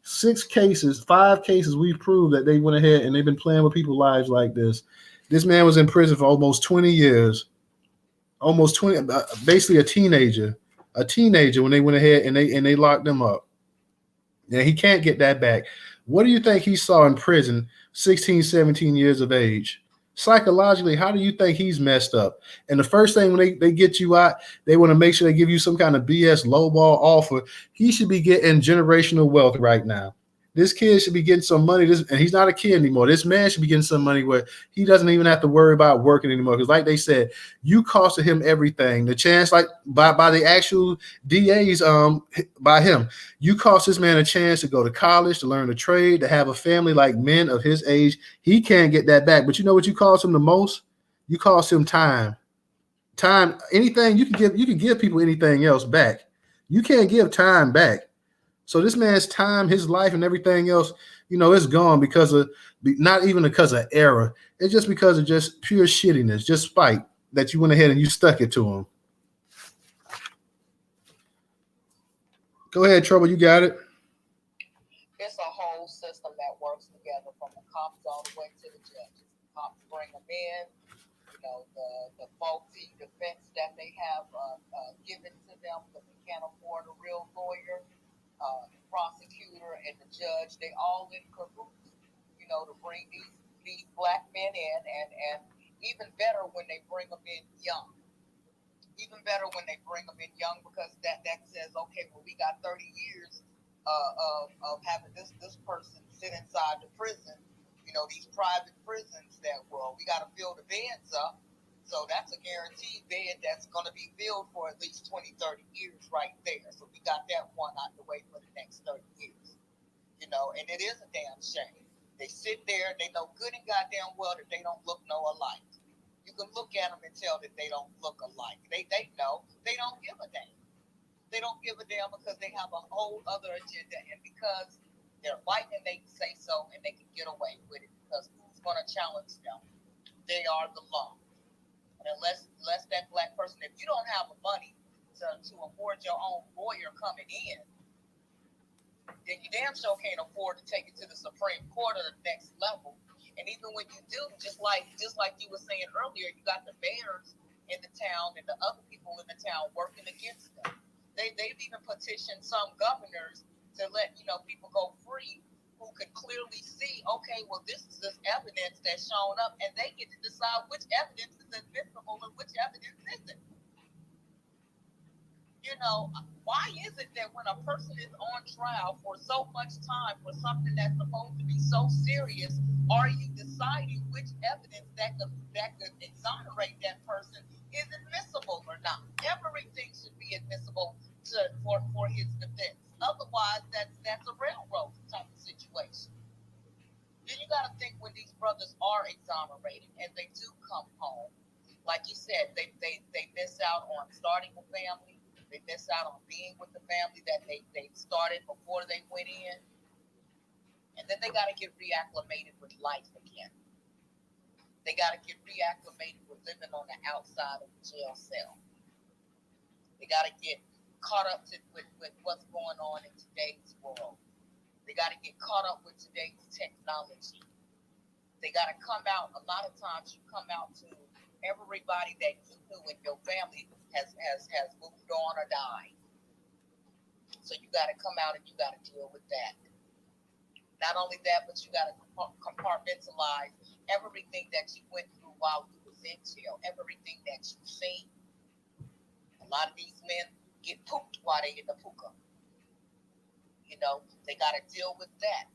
5 cases, we've proved that they went ahead and they've been playing with people's lives like this. This man was in prison for almost 20 years. Almost 20, basically a teenager. A teenager when they went ahead and they locked him up. Now he can't get that back. What do you think he saw in prison, 16, 17 years of age? Psychologically, how do you think he's messed up? And the first thing when they get you out, they want to make sure they give you some kind of BS lowball offer. He should be getting generational wealth right now. This kid should be getting some money. And he's not a kid anymore. This man should be getting some money where he doesn't even have to worry about working anymore. Because like they said, you costed him everything. The chance, like by the actual DAs, by him, you cost this man a chance to go to college, to learn a trade, to have a family like men of his age. He can't get that back. But you know what you cost him the most? You cost him time. Time, anything you can give people anything else back. You can't give time back. So this man's time, his life, and everything else, it's gone because of, not even because of error. It's just because of just pure shittiness, just spite that you went ahead and you stuck it to him. Go ahead, Trouble. You got it. It's a whole system that works together from the cops all the way to the judges. Cops bring them in, the faulty defense that they have given to them because they can't afford a real lawyer. The prosecutor and the judge, they all in cahoots, to bring these black men in, and even better when they bring them in young. Even better when they bring them in young, because that says, okay, well, we got 30 years of having this person sit inside the prison, these private prisons that, well, we got to fill the beds up. So that's a guaranteed bed that's going to be filled for at least 20, 30 years right there. So we got that one out the way for the next 30 years. And it is a damn shame. They sit there, they know good and goddamn well that they don't look no alike. You can look at them and tell that they don't look alike. They know they don't give a damn. They don't give a damn because they have a whole other agenda, and because they're white and they can say so and they can get away with it because who's going to challenge them? They are the law. Unless that black person, if you don't have the money to afford your own lawyer coming in, then you damn sure can't afford to take it to the Supreme Court or the next level. And even when you do, just like you were saying earlier, you got the mayors in the town and the other people in the town working against them. They've even petitioned some governors to let people go free who could clearly see, okay, well, this is this evidence that's shown up, and they get to decide which evidence is admissible and which evidence isn't. Why is it that when a person is on trial for so much time for something that's supposed to be so serious, are you deciding which evidence that could exonerate that person is admissible or not? Everything should be admissible for his defense. Otherwise, that's a railroad type of situation. Then you got to think when these brothers are exonerated and they do come home, like you said, they miss out on starting a family. They miss out on being with the family that they started before they went in. And then they got to get reacclimated with life again. They got to get reacclimated with living on the outside of the jail cell. They got to get caught up with what's going on in today's world. They got to get caught up with today's technology. They got to come out. A lot of times you come out to everybody that you knew in your family has moved on or died. So you got to come out and you got to deal with that. Not only that, but you got to compartmentalize everything that you went through while you was in jail, everything that you've seen. A lot of these men get pooped while they in the puka. You know, they got to deal with that.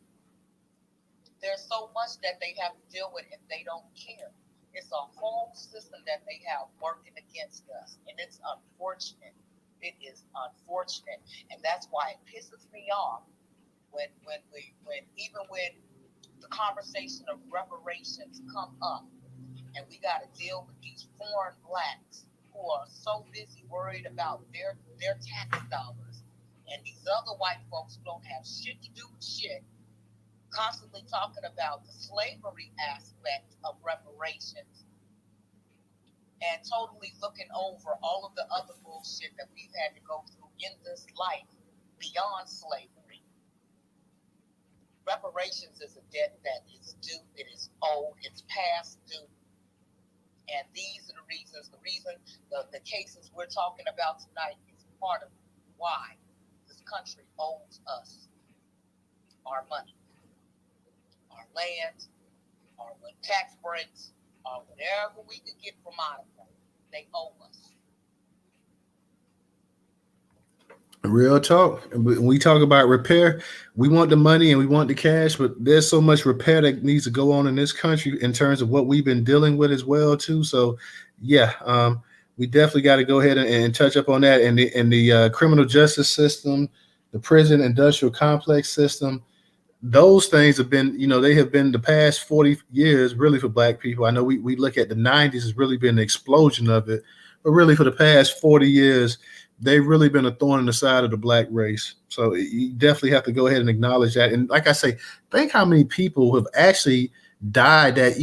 There's so much that they have to deal with and they don't care. It's a whole system that they have working against us, and it's unfortunate. It is unfortunate, and that's why it pisses me off when even when the conversation of reparations come up, and we got to deal with these foreign blacks who are so busy worried about their tax dollars, and these other white folks who don't have shit to do with shit, constantly talking about the slavery aspect of reparations and totally looking over all of the other bullshit that we've had to go through in this life beyond slavery. Reparations is a debt that is due, it is owed, it's past due. And these are the reasons, the cases we're talking about tonight is part of why this country owes us our money, our land, our tax breaks, or whatever we can get from out of them. They owe us. Real talk. When we talk about repair, we want the money and we want the cash, but there's so much repair that needs to go on in this country in terms of what we've been dealing with as well too. So yeah, we definitely got to go ahead and touch up on that. And the criminal justice system, the prison industrial complex system, those things have been, they have been the past 40 years really for Black people. I know we look at the 90s has really been the explosion of it, but really for the past 40 years, they've really been a thorn in the side of the Black race. So you definitely have to go ahead and acknowledge that. And like I say, think how many people have actually died that,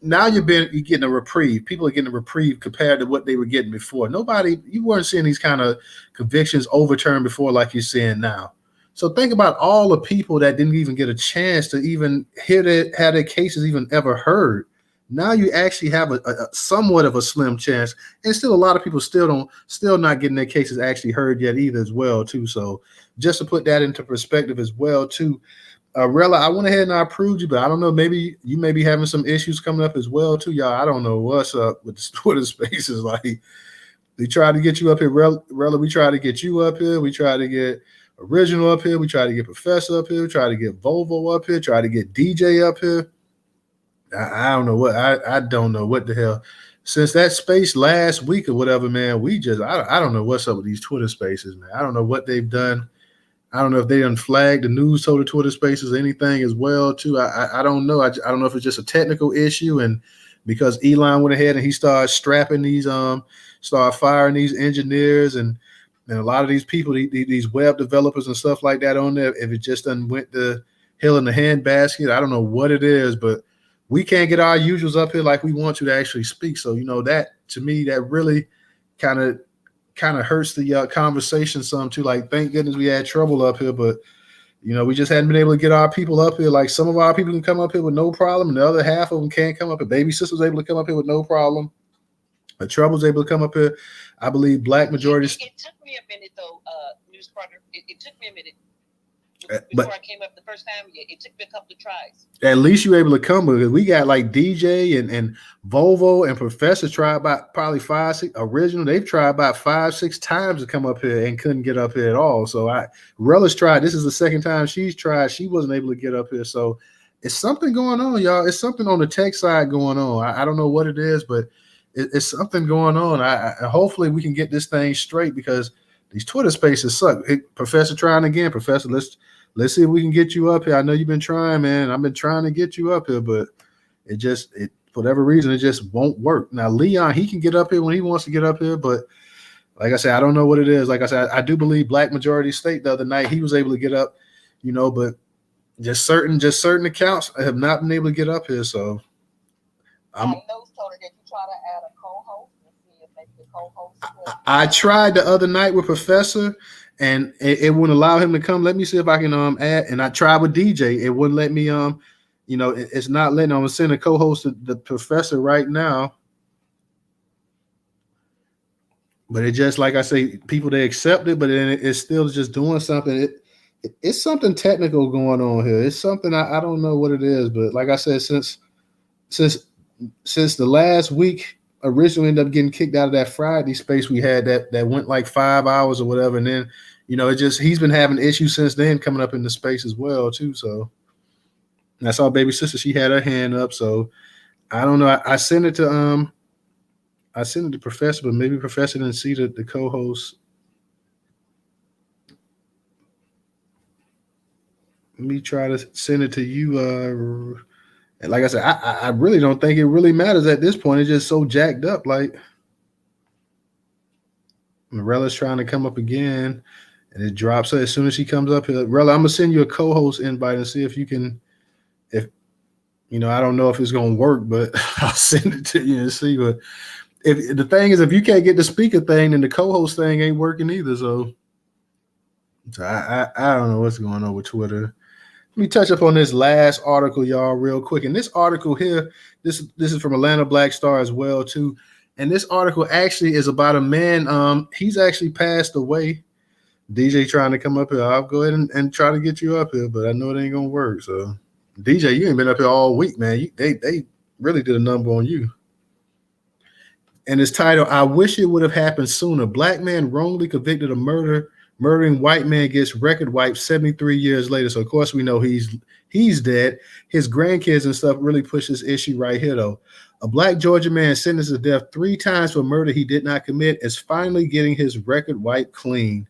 now you're getting a reprieve. People are getting a reprieve compared to what they were getting before. You weren't seeing these kind of convictions overturned before like you're seeing now. So think about all the people that didn't even get a chance to even have their cases even ever heard. Now you actually have a somewhat of a slim chance, and still a lot of people still not getting their cases actually heard yet either as well too. So just to put that into perspective as well too, Rella, I went ahead and I approved you, but I don't know, maybe you may be having some issues coming up as well too, y'all. I don't know what's up with the Twitter Spaces. Like we tried to get you up here, Rella. We tried to get you up here. We tried to get Original up here. We tried to get Professor up here. We tried to get Volvo up here. Tried to get DJ up here. I don't know what I don't know what the hell. Since that space last week or whatever, man, I don't know what's up with these Twitter Spaces, man. I don't know what they've done. I don't know if they unflagged the Newstoter Twitter Spaces or anything as well too. I don't know. I don't know if it's just a technical issue, and because Elon went ahead and he started strapping these started firing these engineers and a lot of these people, these web developers and stuff like that on there, if it just done went to hell in the handbasket, I don't know what it is, but we can't get our usuals up here like we want to actually speak. So, that to me, that really kind of hurts the conversation some too. Like, thank goodness we had trouble up here, but we just hadn't been able to get our people up here. Like some of our people can come up here with no problem, and the other half of them can't come up here. Baby Sister's able to come up here with no problem. The Trouble's able to come up here. I believe Black majority. It took me a minute though, Newstoter. It took me a minute before I came up the first time. It took me a couple of tries. At least you were able to come because we got like DJ and Volvo and Professor tried about probably 5, 6 Original. They've tried about 5, 6 times to come up here and couldn't get up here at all. So Rella's tried. This is the second time she's tried. She wasn't able to get up here. So it's something going on, y'all. It's something on the tech side going on. I don't know what it is, but it's something going on. Hopefully we can get this thing straight because these Twitter Spaces suck. Professor trying again. Professor, let's see if we can get you up here. I know you've been trying, man. I've been trying to get you up here, but it for whatever reason, it just won't work. Now, Leon, he can get up here when he wants to get up here, but like I said, I don't know what it is. Like I said, I do believe Black Majority State the other night, he was able to get up, but just certain accounts have not been able to get up here. So I tried the other night with Professor, and it wouldn't allow him to come. Let me see if I can add. And I tried with DJ. It wouldn't let me it's not letting. I'm gonna send a co-host to the professor right now. But it just, like I say, people, they accept it, but then it's still just doing something. It's something technical going on here. It's something I don't know what it is, but like I said, since the last week, originally ended up getting kicked out of that Friday space we had that went like 5 hours or whatever, and then he's been having issues since then coming up in the space as well too. So I saw baby sister, she had her hand up, so I don't know. I sent it to professor, but maybe professor didn't see the co-host. Let me try to send it to you. And like I said, I really don't think it really matters at this point. It's just so jacked up. Like Morella's trying to come up again, and it drops her as soon as she comes up here. Morella, I'm gonna send you a co-host invite and see if you can. If I don't know if it's gonna work, but I'll send it to you and see. But if the thing is, if you can't get the speaker thing, then the co-host thing ain't working either. So I don't know what's going on with Twitter. Let me touch up on this last article, y'all, real quick. And this article here, this is from Atlanta Black Star as well, too. And this article actually is about a man. He's actually passed away. DJ trying to come up here. I'll go ahead and try to get you up here, but I know it ain't gonna work. So, DJ, you ain't been up here all week, man. They really did a number on you. And it's titled, "I Wish It Would Have Happened Sooner. Black man wrongly convicted of murdering white man gets record wiped 73 years later." So of course we know he's dead. His grandkids and stuff really push this issue right here though. A black Georgia man sentenced to death 3 times for murder he did not commit is finally getting his record wiped clean.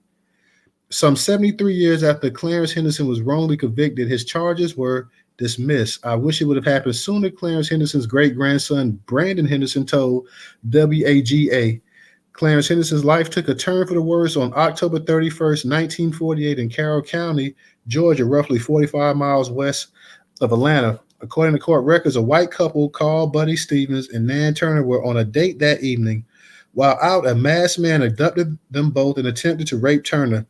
Some 73 years after Clarence Henderson was wrongly convicted, his charges were dismissed. I wish it would have happened sooner, Clarence Henderson's great-grandson Brandon Henderson told WAGA. Clarence Henderson's life took a turn for the worse on October 31st, 1948 in Carroll County, Georgia, roughly 45 miles west of Atlanta. According to court records, a white couple called Buddy Stevens and Nan Turner were on a date that evening. While out, a masked man abducted them both and attempted to rape Turner.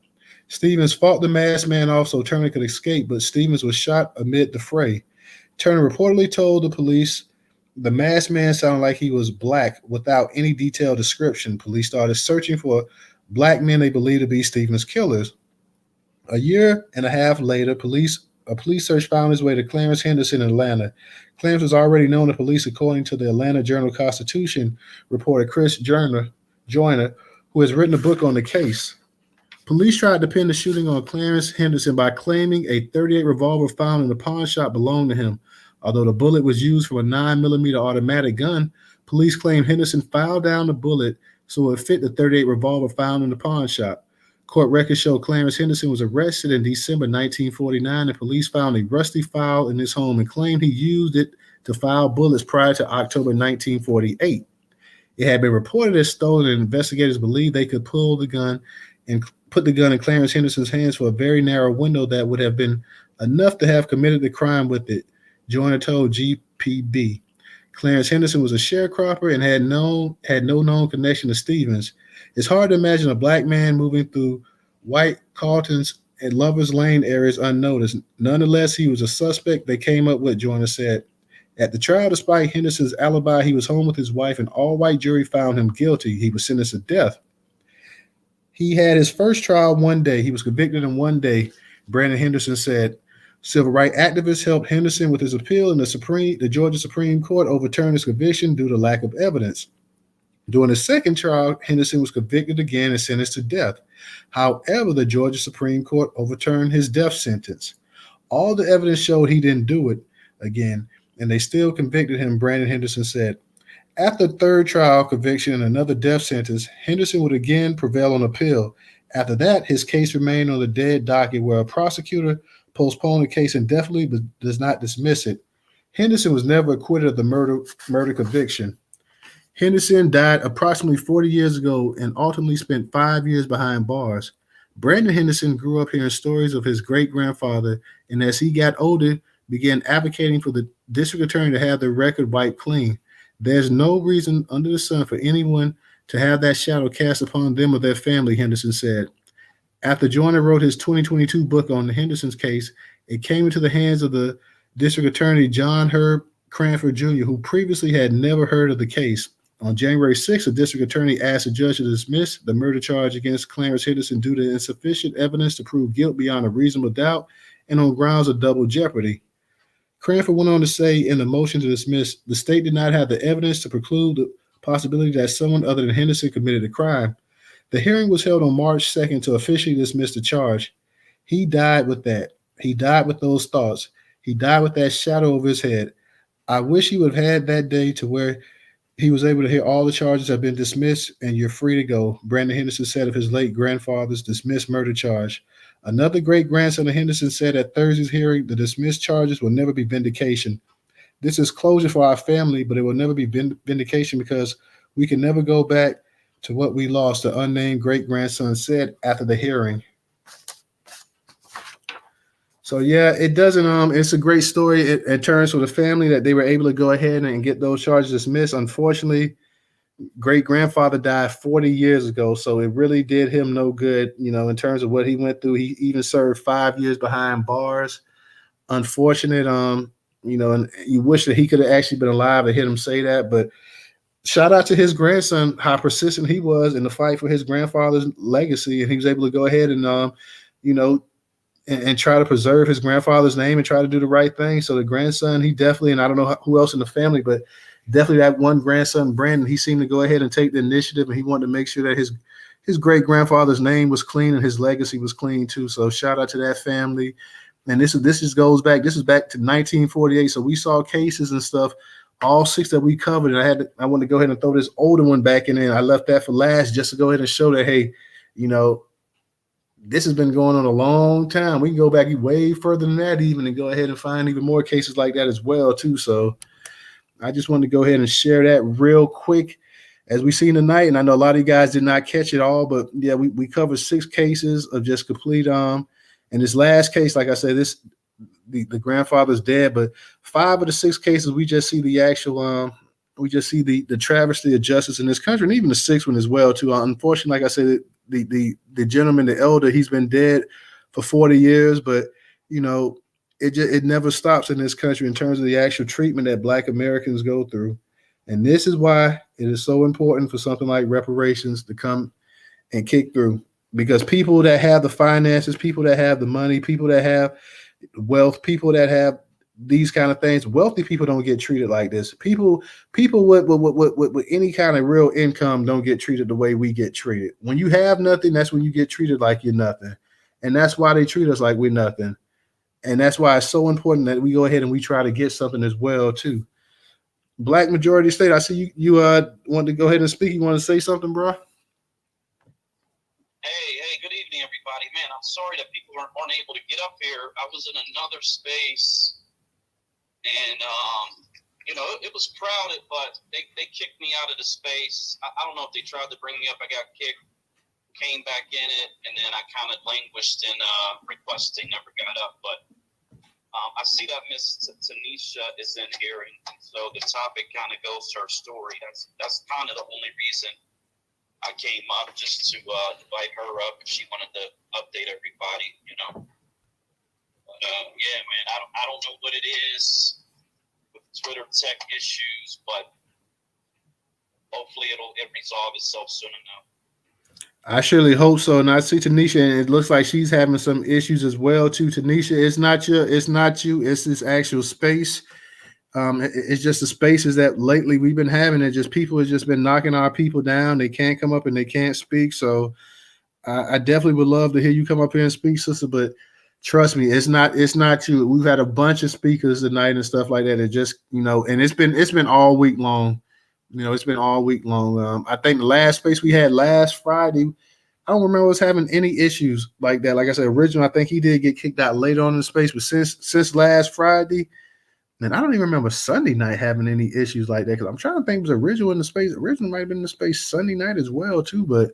Stevens fought the masked man off so Turner could escape, but Stevens was shot amid the fray. Turner reportedly told the police the masked man sounded like he was black without any detailed description. Police started searching for black men they believed to be Stevens' killers. A year and a half later, a police search found its way to Clarence Henderson in Atlanta. Clarence was already known to police, according to the Atlanta Journal-Constitution reporter Chris Joyner, who has written a book on the case. Police tried to pin the shooting on Clarence Henderson by claiming a .38 revolver found in the pawn shop belonged to him. Although the bullet was used from a 9mm automatic gun, police claim Henderson filed down the bullet so it fit the .38 revolver found in the pawn shop. Court records show Clarence Henderson was arrested in December 1949, and police found a rusty file in his home and claimed he used it to file bullets prior to October 1948. It had been reported as stolen, and investigators believed they could pull the gun and put the gun in Clarence Henderson's hands for a very narrow window that would have been enough to have committed the crime with it, Joyner told GPB. Clarence Henderson was a sharecropper and had no known connection to Stevens. It's hard to imagine a black man moving through white Carlton's and Lover's Lane areas unnoticed. Nonetheless, he was a suspect they came up with, Joyner said. At the trial, despite Henderson's alibi, he was home with his wife, and all-white jury found him guilty. He was sentenced to death. He had his first trial one day. He was convicted in one day, Brandon Henderson said. Civil rights activists helped Henderson with his appeal, and the Georgia Supreme Court overturned his conviction due to lack of evidence. During the second trial, Henderson was convicted again and sentenced to death. However, the Georgia Supreme Court overturned his death sentence. All the evidence showed he didn't do it again, and they still convicted him, Brandon Henderson said. After the third trial conviction and another death sentence, Henderson would again prevail on appeal. After that, his case remained on the dead docket, where a prosecutor postponed the case indefinitely but does not dismiss it. Henderson was never acquitted of the murder conviction. Henderson died approximately 40 years ago and ultimately spent 5 years behind bars. Brandon Henderson grew up hearing stories of his great-grandfather, and as he got older, began advocating for the district attorney to have the record wiped clean. There's no reason under the sun for anyone to have that shadow cast upon them or their family, Henderson said. After Joyner wrote his 2022 book on the Henderson's case, it came into the hands of the District Attorney John Herb Cranford Jr., who previously had never heard of the case. On January 6th, the district attorney asked the judge to dismiss the murder charge against Clarence Henderson due to insufficient evidence to prove guilt beyond a reasonable doubt and on grounds of double jeopardy. Cranford went on to say in the motion to dismiss, the state did not have the evidence to preclude the possibility that someone other than Henderson committed a crime. The hearing was held on March 2nd to officially dismiss the charge. He died with that. He died with those thoughts. He died with that shadow over his head. I wish he would have had that day to where he was able to hear all the charges have been dismissed and you're free to go, Brandon Henderson said of his late grandfather's dismissed murder charge. Another great-grandson of Henderson said at Thursday's hearing, the dismissed charges will never be vindication. This is closure for our family, but it will never be vindication because we can never go back to what we lost, the unnamed great-grandson said after the hearing. So yeah, it doesn't. It's a great story in terms for the family that they were able to go ahead and get those charges dismissed. Unfortunately, great grandfather died 40 years ago, so it really did him no good. In terms of what he went through, he even served 5 years behind bars. Unfortunate. And you wish that he could have actually been alive to hear him say that. But shout out to his grandson, how persistent he was in the fight for his grandfather's legacy, and he was able to go ahead and and try to preserve his grandfather's name and try to do the right thing. So the grandson, he definitely, and I don't know who else in the family, but definitely that one grandson, Brandon, he seemed to go ahead and take the initiative, and he wanted to make sure that his great grandfather's name was clean and his legacy was clean too. So shout out to that family. And this is back to 1948. So we saw cases and stuff, all 6 that we covered. And I wanted to go ahead and throw this older one back in there. I left that for last just to go ahead and show that, hey, this has been going on a long time. We can go back way further than that even and go ahead and find even more cases like that as well too. So I just wanted to go ahead and share that real quick as we seen tonight. And I know a lot of you guys did not catch it all, but yeah, we covered 6 cases of just complete and this last case, like I said, the grandfather's dead, but 5 of the 6 cases we just see the actual we just see the travesty of justice in this country, and even the 6th one as well too. Unfortunately, like I said, the gentleman, the elder, he's been dead for 40 years, but it never stops in this country in terms of the actual treatment that Black Americans go through. And this is why it is so important for something like reparations to come and kick through, because people that have the finances, people that have the money, people that have wealth, people that have these kind of things, wealthy people don't get treated like this. People with any kind of real income don't get treated the way we get treated. When you have nothing, that's when you get treated like you're nothing. And that's why they treat us like we're nothing. And that's why it's so important that we go ahead and we try to get something as well too. Black majority state, I see you want to go ahead and speak. You want to say something, bro? Hey, good evening, everybody. Man, I'm sorry that people aren't able to get up here. I was in another space, and it was crowded, but they kicked me out of the space. I don't know if they tried to bring me up. I got kicked, came back in it, and then I kind of languished in requesting, never got up. But I see that Miss Tanisha is in here, and so the topic kind of goes to her story. That's kind of the only reason I came up, just to invite her up if she wanted to update everybody, But yeah, man, I don't know what it is with Twitter tech issues, but hopefully it'll resolve itself soon enough. I surely hope so. And I see Tanisha, and it looks like she's having some issues as well too. Tanisha, it's not you, it's this actual space. It's just the spaces that lately we've been having. It just people have just been knocking our people down. They can't come up and they can't speak. So I definitely would love to hear you come up here and speak, sister. But trust me, it's not you. We've had a bunch of speakers tonight and stuff like that. It just and it's been all week long. It's been all week long. I think the last space we had last Friday, I don't remember us having any issues like that. Like I said, originally, I think he did get kicked out later on in the space, but since last Friday. And I don't even remember Sunday night having any issues like that, because I'm trying to think it was original in the space. Original might have been in the space Sunday night as well too. But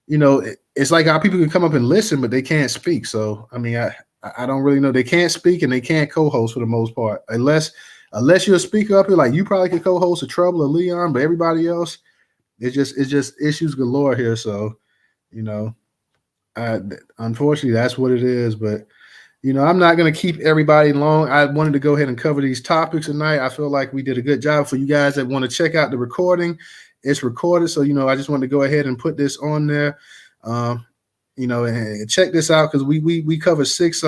it's like how people can come up and listen, but they can't speak. So I mean, I don't really know. They can't speak and they can't co-host for the most part, unless you're a speaker up here, like you probably could co-host a Trouble or Leon, but everybody else, it's just issues galore here. So unfortunately, that's what it is. But You know, I'm not going to keep everybody long. I wanted to go ahead and cover these topics tonight. I feel like we did a good job. For you guys that want to check out the recording, it's recorded. So, you know, I just wanted to go ahead and put this on there. You know, and check this out because we cover six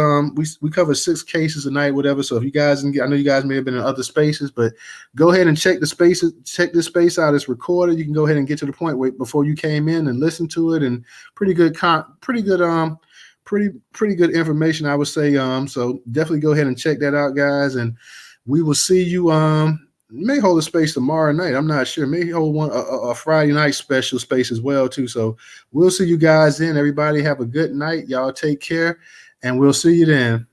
we cover 6 cases a night, whatever. So if you guys I know you guys may have been in other spaces, but go ahead and check this space out. It's recorded. You can go ahead and get to the point where before you came in and listen to it, and pretty good information, I would say. So definitely go ahead and check that out, guys, and we will see you. May hold a space tomorrow night. I'm not sure. Maybe hold one a Friday night special space as well too. So we'll see you guys then. Everybody have a good night. Y'all take care, and we'll see you then.